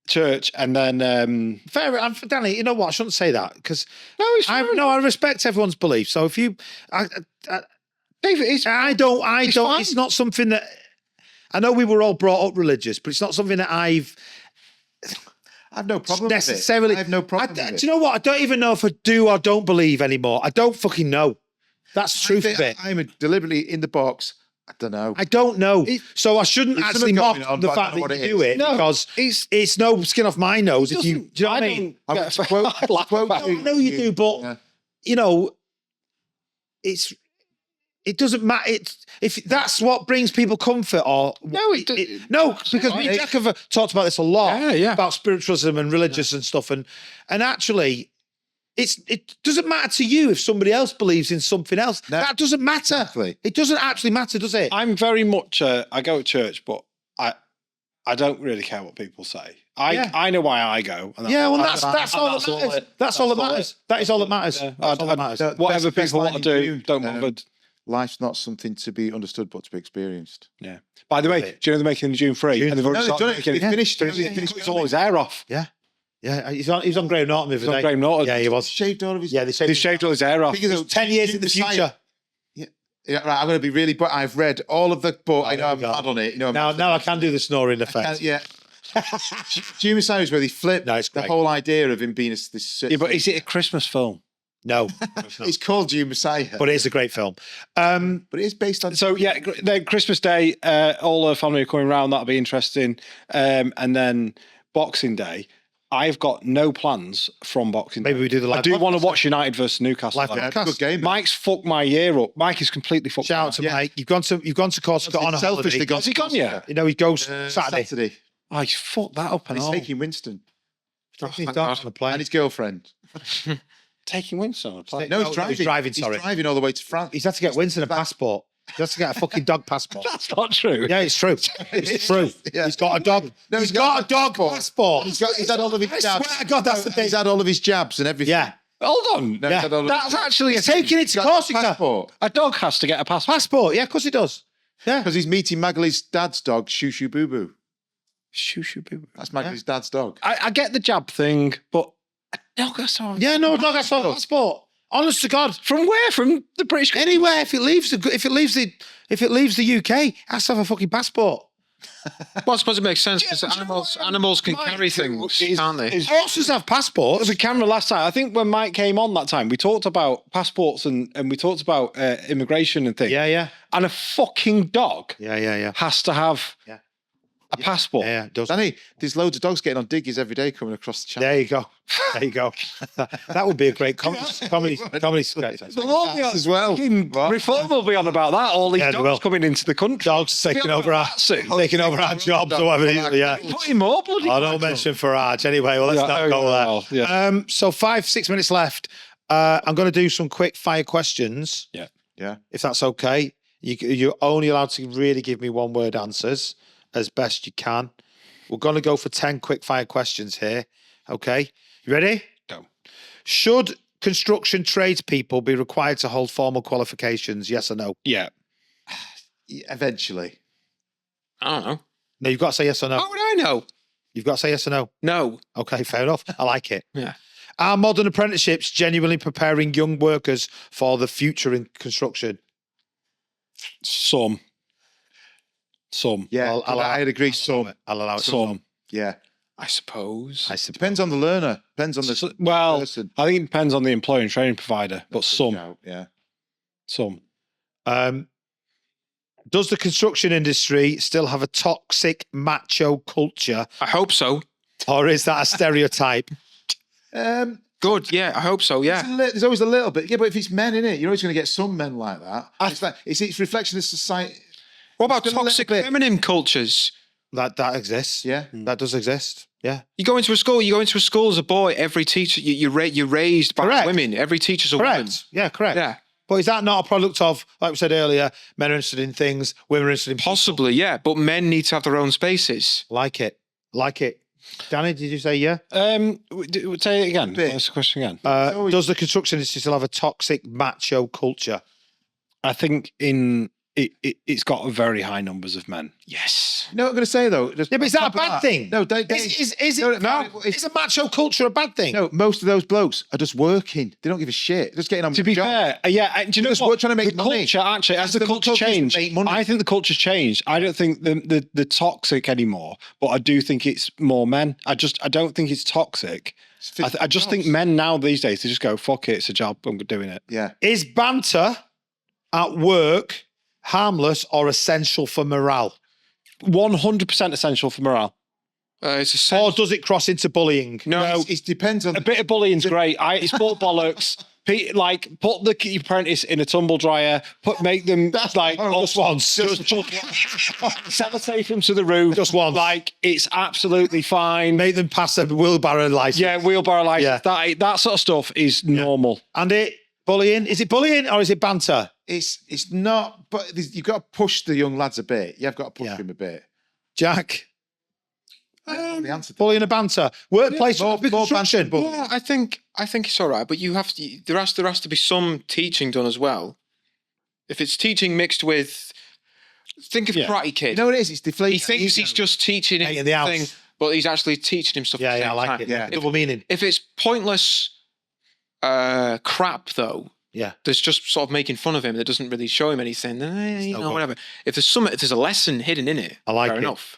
Church, and then Fair, Danny. You know what? I shouldn't say that because no, it's I respect everyone's belief. So if you, David, it's I don't. fine. It's not something that I know we were all brought up religious, but it's not something that I've I have no problem necessarily. with it. I have no problem with Do you know what? I don't even know if I do or don't believe anymore. I don't fucking know. That's the truth of it. I'm deliberately in the box. I don't know. I don't know. So I shouldn't There's actually something mock going on, the but I fact don't know that what you it do is. it No, because it's no skin off my nose. If you, do you know what I mean? don't get I know you do, but Yeah. you know, it doesn't matter. If that's what brings people comfort, or No, no, because me and Jack have talked about this a lot. Yeah. About spiritualism and religious and stuff, and actually, it doesn't matter to you if somebody else believes in something else. No. That doesn't matter. Exactly. It doesn't actually matter, does it? I'm very much. I go to church, but I don't really care what people say. I know why I go. And Yeah, well, and that's all that matters. That's all that matters. That is all that matters. Yeah. That's all that matters. The whatever best people line want to in do, June, don't bother. Life's not something to be understood, but to be experienced. Yeah. By the way, do you know they're making the June free? And they've already No, they've started done it. making They've finished. He They've finished cut all his hair off. Yeah, he was on Graham Norton the other He's on day. Graham Norton. Yeah, he was. Shaved all of his. Yeah, They shaved all his hair off. Thing is, 10 years in the Messiah- future. Yeah, right. I'm going to be really. But I've read all of the book. I know I'm there we go. mad on it. You know. Now I can do the snoring effect. Yeah. June Messiah is where they flip No, it's the great. whole idea of him being this. Yeah, but is it a Christmas film? No, It's called June Messiah, but it is a great film. but it is based on. So yeah, then Christmas Day, all the family are coming round. That'll be interesting. And then Boxing Day, I've got no plans from Boxing Day. Maybe we do the live I do want podcast. to watch United versus Newcastle. Live though. podcast. Good game. Mike's fucked my year up. Mike is completely fucked. Shout out to Yeah. Mike. You've gone to Corsica on a selfishly holiday. gone. Has he gone yet? You know he goes Saturday. Saturday. Oh, he's fucked that up and He's all. taking Winston He's on a and plane. his girlfriend. Taking Winston on a plane. No, he's driving, He's sorry. driving all the way to France. He's had to get Winston a passport. He has to get a fucking dog passport. That's not true. Yeah, it's true. It's true. Yeah. He's got a dog. No, he's got a dog passport. He's had all of his I jabs. swear to God, that's the thing. He's had all of his jabs and everything. Yeah. Hold on. No, Yeah. he's had all of That's actually a Taking it to Corsica. passport. A dog has to get a passport. Passport. Yeah, of course he does. Yeah. Because he's meeting Magley's dad's dog, Shoo Shoo Boo Boo. Shoo, shoo, boo. That's Magley's dad's dog. I get the jab thing, but a dog has to have Yeah, no, dog has to have a passport. Honest to God. From where? From the British? Anywhere, if it leaves the UK, it has to have a fucking passport. Well, I suppose it makes sense because animals can carry things, can't they? Horses have passports. The camera last time, I think when Mike came on that time, we talked about passports and we talked about immigration and things. Yeah. And a fucking dog Yeah. has to have Yeah. a passport. Yeah, it does. Danny, there's loads of dogs getting on diggies every day coming across the channel. There you go. There you go. That would be a great comedy sketch. As well. What? Reform will be on about that. All these Yeah, they will. dogs coming into the country. Dogs taking We'll over our soon. jobs or whatever. Yeah. Putting more bloody. I don't mention Farage. Anyway, well, let's not go there. Yeah. So 5-6 minutes left. I'm going to do some quick fire questions, Yeah. if that's okay. You're only allowed to really give me one word answers as best you can. We're going to go for 10 quick fire questions here. Okay. You ready? Go. Should construction tradespeople be required to hold formal qualifications? Yes or no? Yeah. Eventually. I don't know. No, you've got to say yes or no. How would I know? You've got to say yes or no. No. Okay, fair enough. I like it. Yeah. Are modern apprenticeships genuinely preparing young workers for the future in construction? Some. Yeah. I'd agree. Some. I'll allow it. Some. Yeah. I suppose. Depends on the learner. Depends on the Well, person. I think it depends on the employer and training provider, but some. Yeah. Some. Does the construction industry still have a toxic macho culture, I hope so. or is that a stereotype? Good. Yeah, I hope so. Yeah. There's always a little bit. Yeah, but if it's men in it, you're always going to get some men like that. It's reflection of society. What about Still a little toxic bit. feminine cultures? That exists. Yeah. That does exist. Yeah. You go into a school as a boy, every teacher, you're raised by Correct. women. Every teacher's a woman. Correct. Yeah, correct. Yeah. But is that not a product of, like we said earlier, men are interested in things, women are interested in people? Possibly, yeah. But men need to have their own spaces. Like it. Danny, did you say yeah? Say it again. Bit. What's the question again? Does the construction industry still have a toxic macho culture? I think it's got very high numbers of men. Yes. You know what I'm going to say, though? Yeah, but is that a bad thing? No, don't. Is a macho culture a bad thing? No, most of those blokes are just working. They don't give a shit. They're just getting on To with be the job. fair, yeah. Do you know Just what? trying to make the money. culture actually, as the The culture culture is to changed, make money. I think the culture's changed. I don't think the toxic anymore, but I do think it's more men. I don't think it's toxic. I just think men now these days they just go fuck it, it's a job, I'm doing it. Yeah. Is banter at work harmless or essential for morale? 100% essential for morale. It's a Or does it cross into bullying? No. It depends on A bit of bullying's great. It's full bollocks. Put the apprentice in a tumble dryer. Make them Just once. sellotape them to the roof. Just once. It's absolutely fine. Make them pass a wheelbarrow license. Yeah, wheelbarrow license. Yeah. That sort of stuff is normal. And bullying? Is it bullying or is it banter? It's not, but you've got to push the young lads a bit. You've got to push them a bit. Jack? The answer. Bullying and banter. Workplace more construction. banter, Yeah, I think it's all right, but there has to be some teaching done as well. If it's teaching mixed with, think of Karate Kid. You know what it is? It's deflating. He thinks he's just teaching him Hating the house. thing, but he's actually teaching him stuff. Yeah, at the I same like time. it. Yeah. Double meaning. If it's pointless crap though, Yeah. that's just sort of making fun of him, that doesn't really show him anything, then no good. whatever. If there's a lesson hidden in it, I like fair it. enough.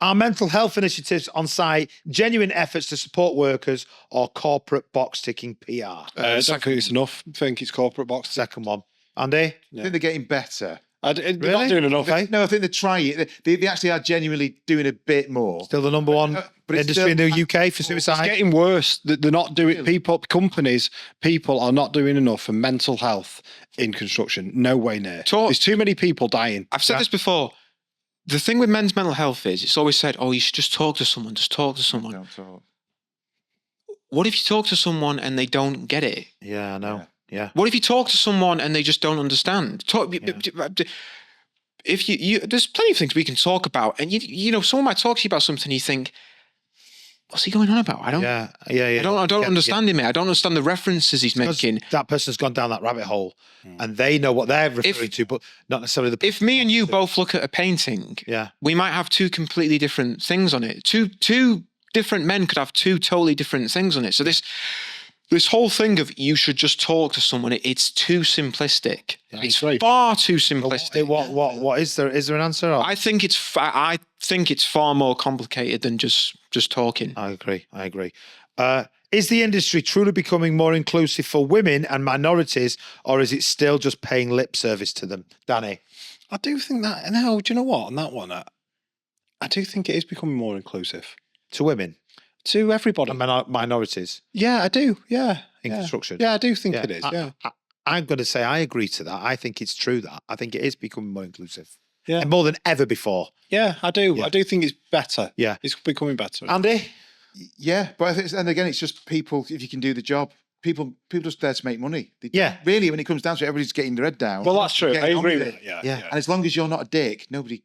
Are mental health initiatives on site genuine efforts to support workers or corporate box ticking PR? I don't think it's enough. I think it's corporate box. Second one. Andy? I think they're getting better. They're not doing enough. Okay. No, I think they're trying it. They actually are genuinely doing a bit more. Still the number one but it's industry in still- the UK for It's suicide? getting worse. They're not doing people are not doing enough for mental health in construction. No way near. There's too many people dying. I've said this before. The thing with men's mental health is it's always said, oh, you should just talk to someone. Just talk to someone. Don't talk. What if you talk to someone and they don't get it? Yeah, I know. Yeah. What if you talk to someone and they just don't understand? If you there's plenty of things we can talk about, and you know, someone might talk to you about something, you think, what's he going on about? I don't understand him. I don't understand the references he's making. That person's gone down that rabbit hole, and they know what they're referring to, but not necessarily the. If me and you both look at a painting, we might have two completely different things on it. Two different men could have two totally different things on it. So this whole thing of you should just talk to someone, it's too simplistic. Yeah, it's far too simplistic. What is there? Is there an answer? Or? I think it's far more complicated than just talking. I agree. Is the industry truly becoming more inclusive for women and minorities, or is it still just paying lip service to them? Danny? I do think that. No, do you know what? On that one, I do think it is becoming more inclusive. To women? To everybody. And minorities? Yeah, I do. Yeah. In construction? Yeah, I do think it is. Yeah. I'm going to say I agree to that. I think it's true that. I think it is becoming more inclusive. Yeah. And more than ever before. Yeah, I do. Yeah. I do think it's better. Yeah. It's becoming better. Andy? Yeah, but and again, it's just people. If you can do the job, people just there to make money. Yeah. Really, when it comes down to it, everybody's getting their head down. Well, that's true. I Getting on agree with with it. it. Yeah. And as long as you're not a dick, nobody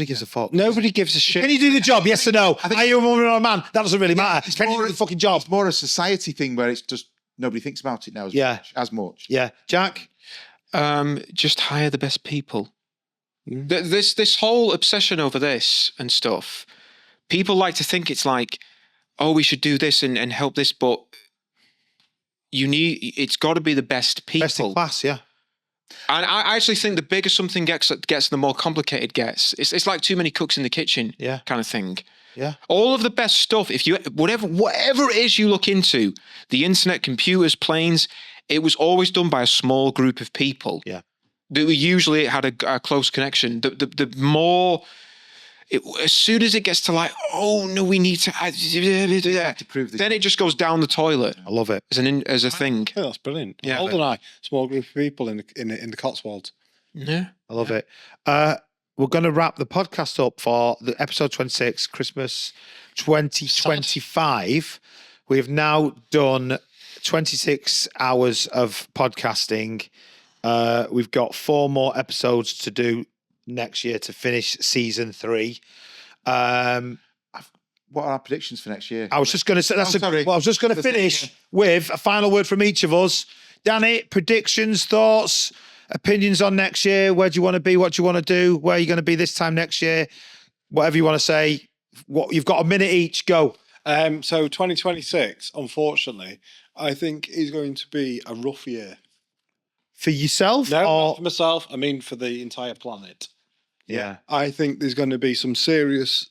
gives a fuck. Nobody gives a shit. Can you do the job? Yes or no? Are you a woman or a man? That doesn't really matter. Can you do the fucking job? It's more a society thing where it's just nobody thinks about it now as much. Yeah. Jack? Just hire the best people. This whole obsession over this and stuff, people like to think it's like, oh, we should do this and help this, but it's got to be the best people. Best in class, yeah. And I actually think the bigger something gets, the more complicated it gets. It's like too many cooks in the kitchen, kind of thing. Yeah. All of the best stuff, if you whatever it is you look into, the internet, computers, planes, it was always done by a small group of people. Yeah. Usually it had a close connection. The more, as soon as it gets to like, oh no, we need to prove this. then it just goes down the toilet. I love it. As a thing. Yeah, that's brilliant. Yeah. Hold and I, small group of people in the Cotswolds. Yeah. I love it. We're going to wrap the podcast up for the episode 26, Christmas 2025. We have now done 26 hours of podcasting. We've got 4 more episodes to do next year to finish season 3. What are our predictions for next year? I was just going to say I was just going to finish with a final word from each of us. Danny, predictions, thoughts, opinions on next year. Where do you want to be? What do you want to do? Where are you going to be this time next year? Whatever you want to say. What you've got a minute each. Go. So 2026, unfortunately, I think is going to be a rough year. For yourself? No, or not for myself. I mean, for the entire planet. Yeah. I think there's going to be some serious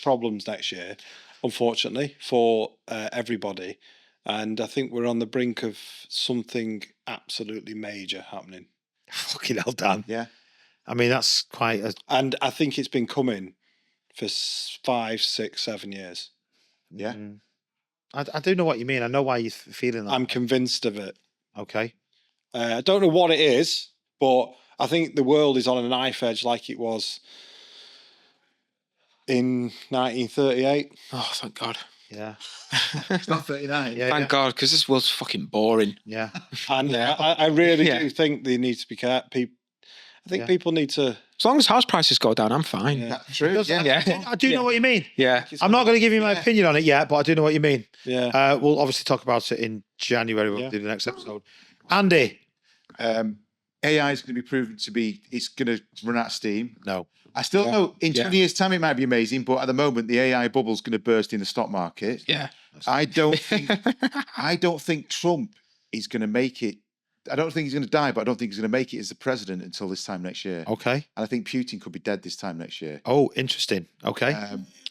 problems next year, unfortunately, for everybody. And I think we're on the brink of something absolutely major happening. Fucking hell, Dan. Yeah. I mean, that's quite a... And I think it's been coming for 5, 6, 7 years. Yeah. I do know what you mean. I know why you're feeling that. I'm convinced of it. Okay. I don't know what it is, but I think the world is on a knife edge like it was in 1938. Oh, thank God. Yeah. It's not 39. Yeah. Thank God, because this world's fucking boring. Yeah. And I really do think they need to be careful. I think people need to... As long as house prices go down, I'm fine. Yeah. True. Yeah. I do know what you mean. Yeah. I'm not going to give you my opinion on it yet, but I do know what you mean. Yeah. We'll obviously talk about it in January when we do the next episode. Andy. AI is going to be proven to be, it's going to run out of steam. No. I still know in 20 years' time it might be amazing, but at the moment the AI bubble is going to burst in the stock market. Yeah. I don't think Trump is going to make it. I don't think he's going to die, but I don't think he's going to make it as the president until this time next year. Okay. And I think Putin could be dead this time next year. Oh, interesting. Okay.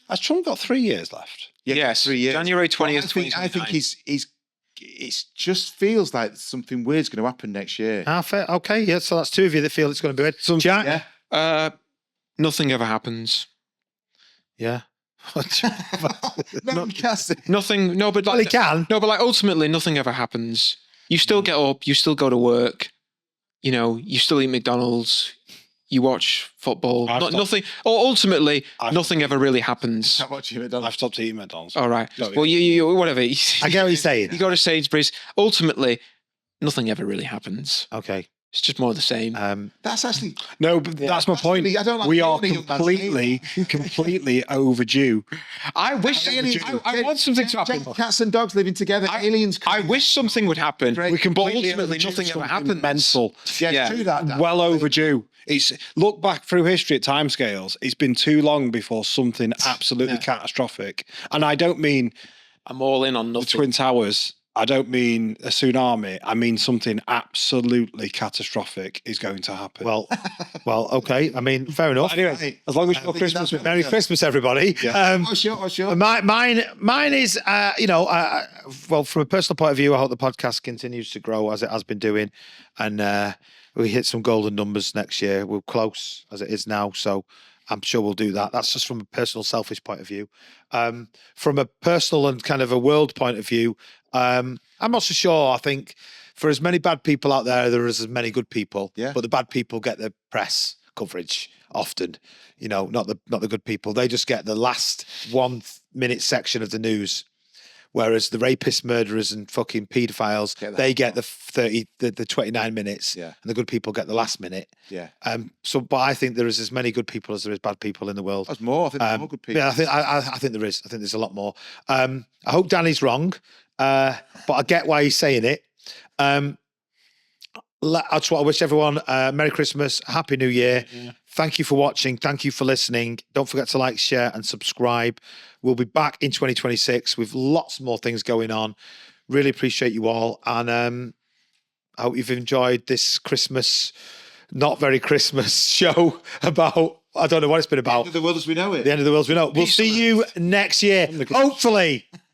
Has Trump got 3 years left? Yeah, Yes. 3 years. January 20th, I think it just feels like something weird's going to happen next year. Fair. Okay. Yeah. So that's 2 of you that feel it's going to be weird. Jack. Yeah. Nothing ever happens. Yeah. Nothing. No, but like, Well, he can. No, but like ultimately, nothing ever happens. You still get up. You still go to work. You know, you still eat McDonald's. You watch football. Nothing. Or ultimately, nothing ever really happens. Not watching McDonald's. I've stopped eating McDonald's. All right. Well, you whatever. I get what you're saying. You go to Sainsbury's. Ultimately, nothing ever really happens. Okay. It's just more of the same. That's actually No, but that's my point. really- I don't like we the are only young man's completely overdue. I wish I want something to happen. Cats and dogs living together. Aliens. I wish something would happen. Great. We can But ultimately, nothing ever happens. Mental. Yeah, Yeah. true that. Dan. Well overdue. It's look back through history at timescales. It's been too long before something absolutely catastrophic. And I don't mean I'm all in on the nothing. Twin Towers. I don't mean a tsunami. I mean something absolutely catastrophic is going to happen. Well, okay. I mean, fair enough. anyway, as long as you've got Christmas with Merry Christmas, everybody. Oh, sure. Mine is, well, from a personal point of view, I hope the podcast continues to grow as it has been doing, and we hit some golden numbers next year. We're close as it is now, so I'm sure we'll do that. That's just from a personal, selfish point of view. From a personal and kind of a world point of view, I'm not so sure. I think for as many bad people out there, there is as many good people. Yeah. But the bad people get the press coverage often. Not the good people. They just get the last 1 minute section of the news. Whereas the rapists, murderers, and fucking paedophiles, they get the 29 minutes, and the good people get the last minute. Yeah. But I think there is as many good people as there is bad people in the world. There's more. I think there's more good people. Yeah, I think there is. I think there's a lot more. I hope Danny's wrong, but I get why he's saying it. I just want to wish everyone Merry Christmas, Happy New Year. Yeah. Thank you for watching. Thank you for listening. Don't forget to like, share, and subscribe. We'll be back in 2026 with lots more things going on. Really appreciate you all. And I hope you've enjoyed this Christmas, not very Christmas show about, I don't know what it's been about. The end of the world as we know it. The end of the world as we know it. We'll see you next year, hopefully.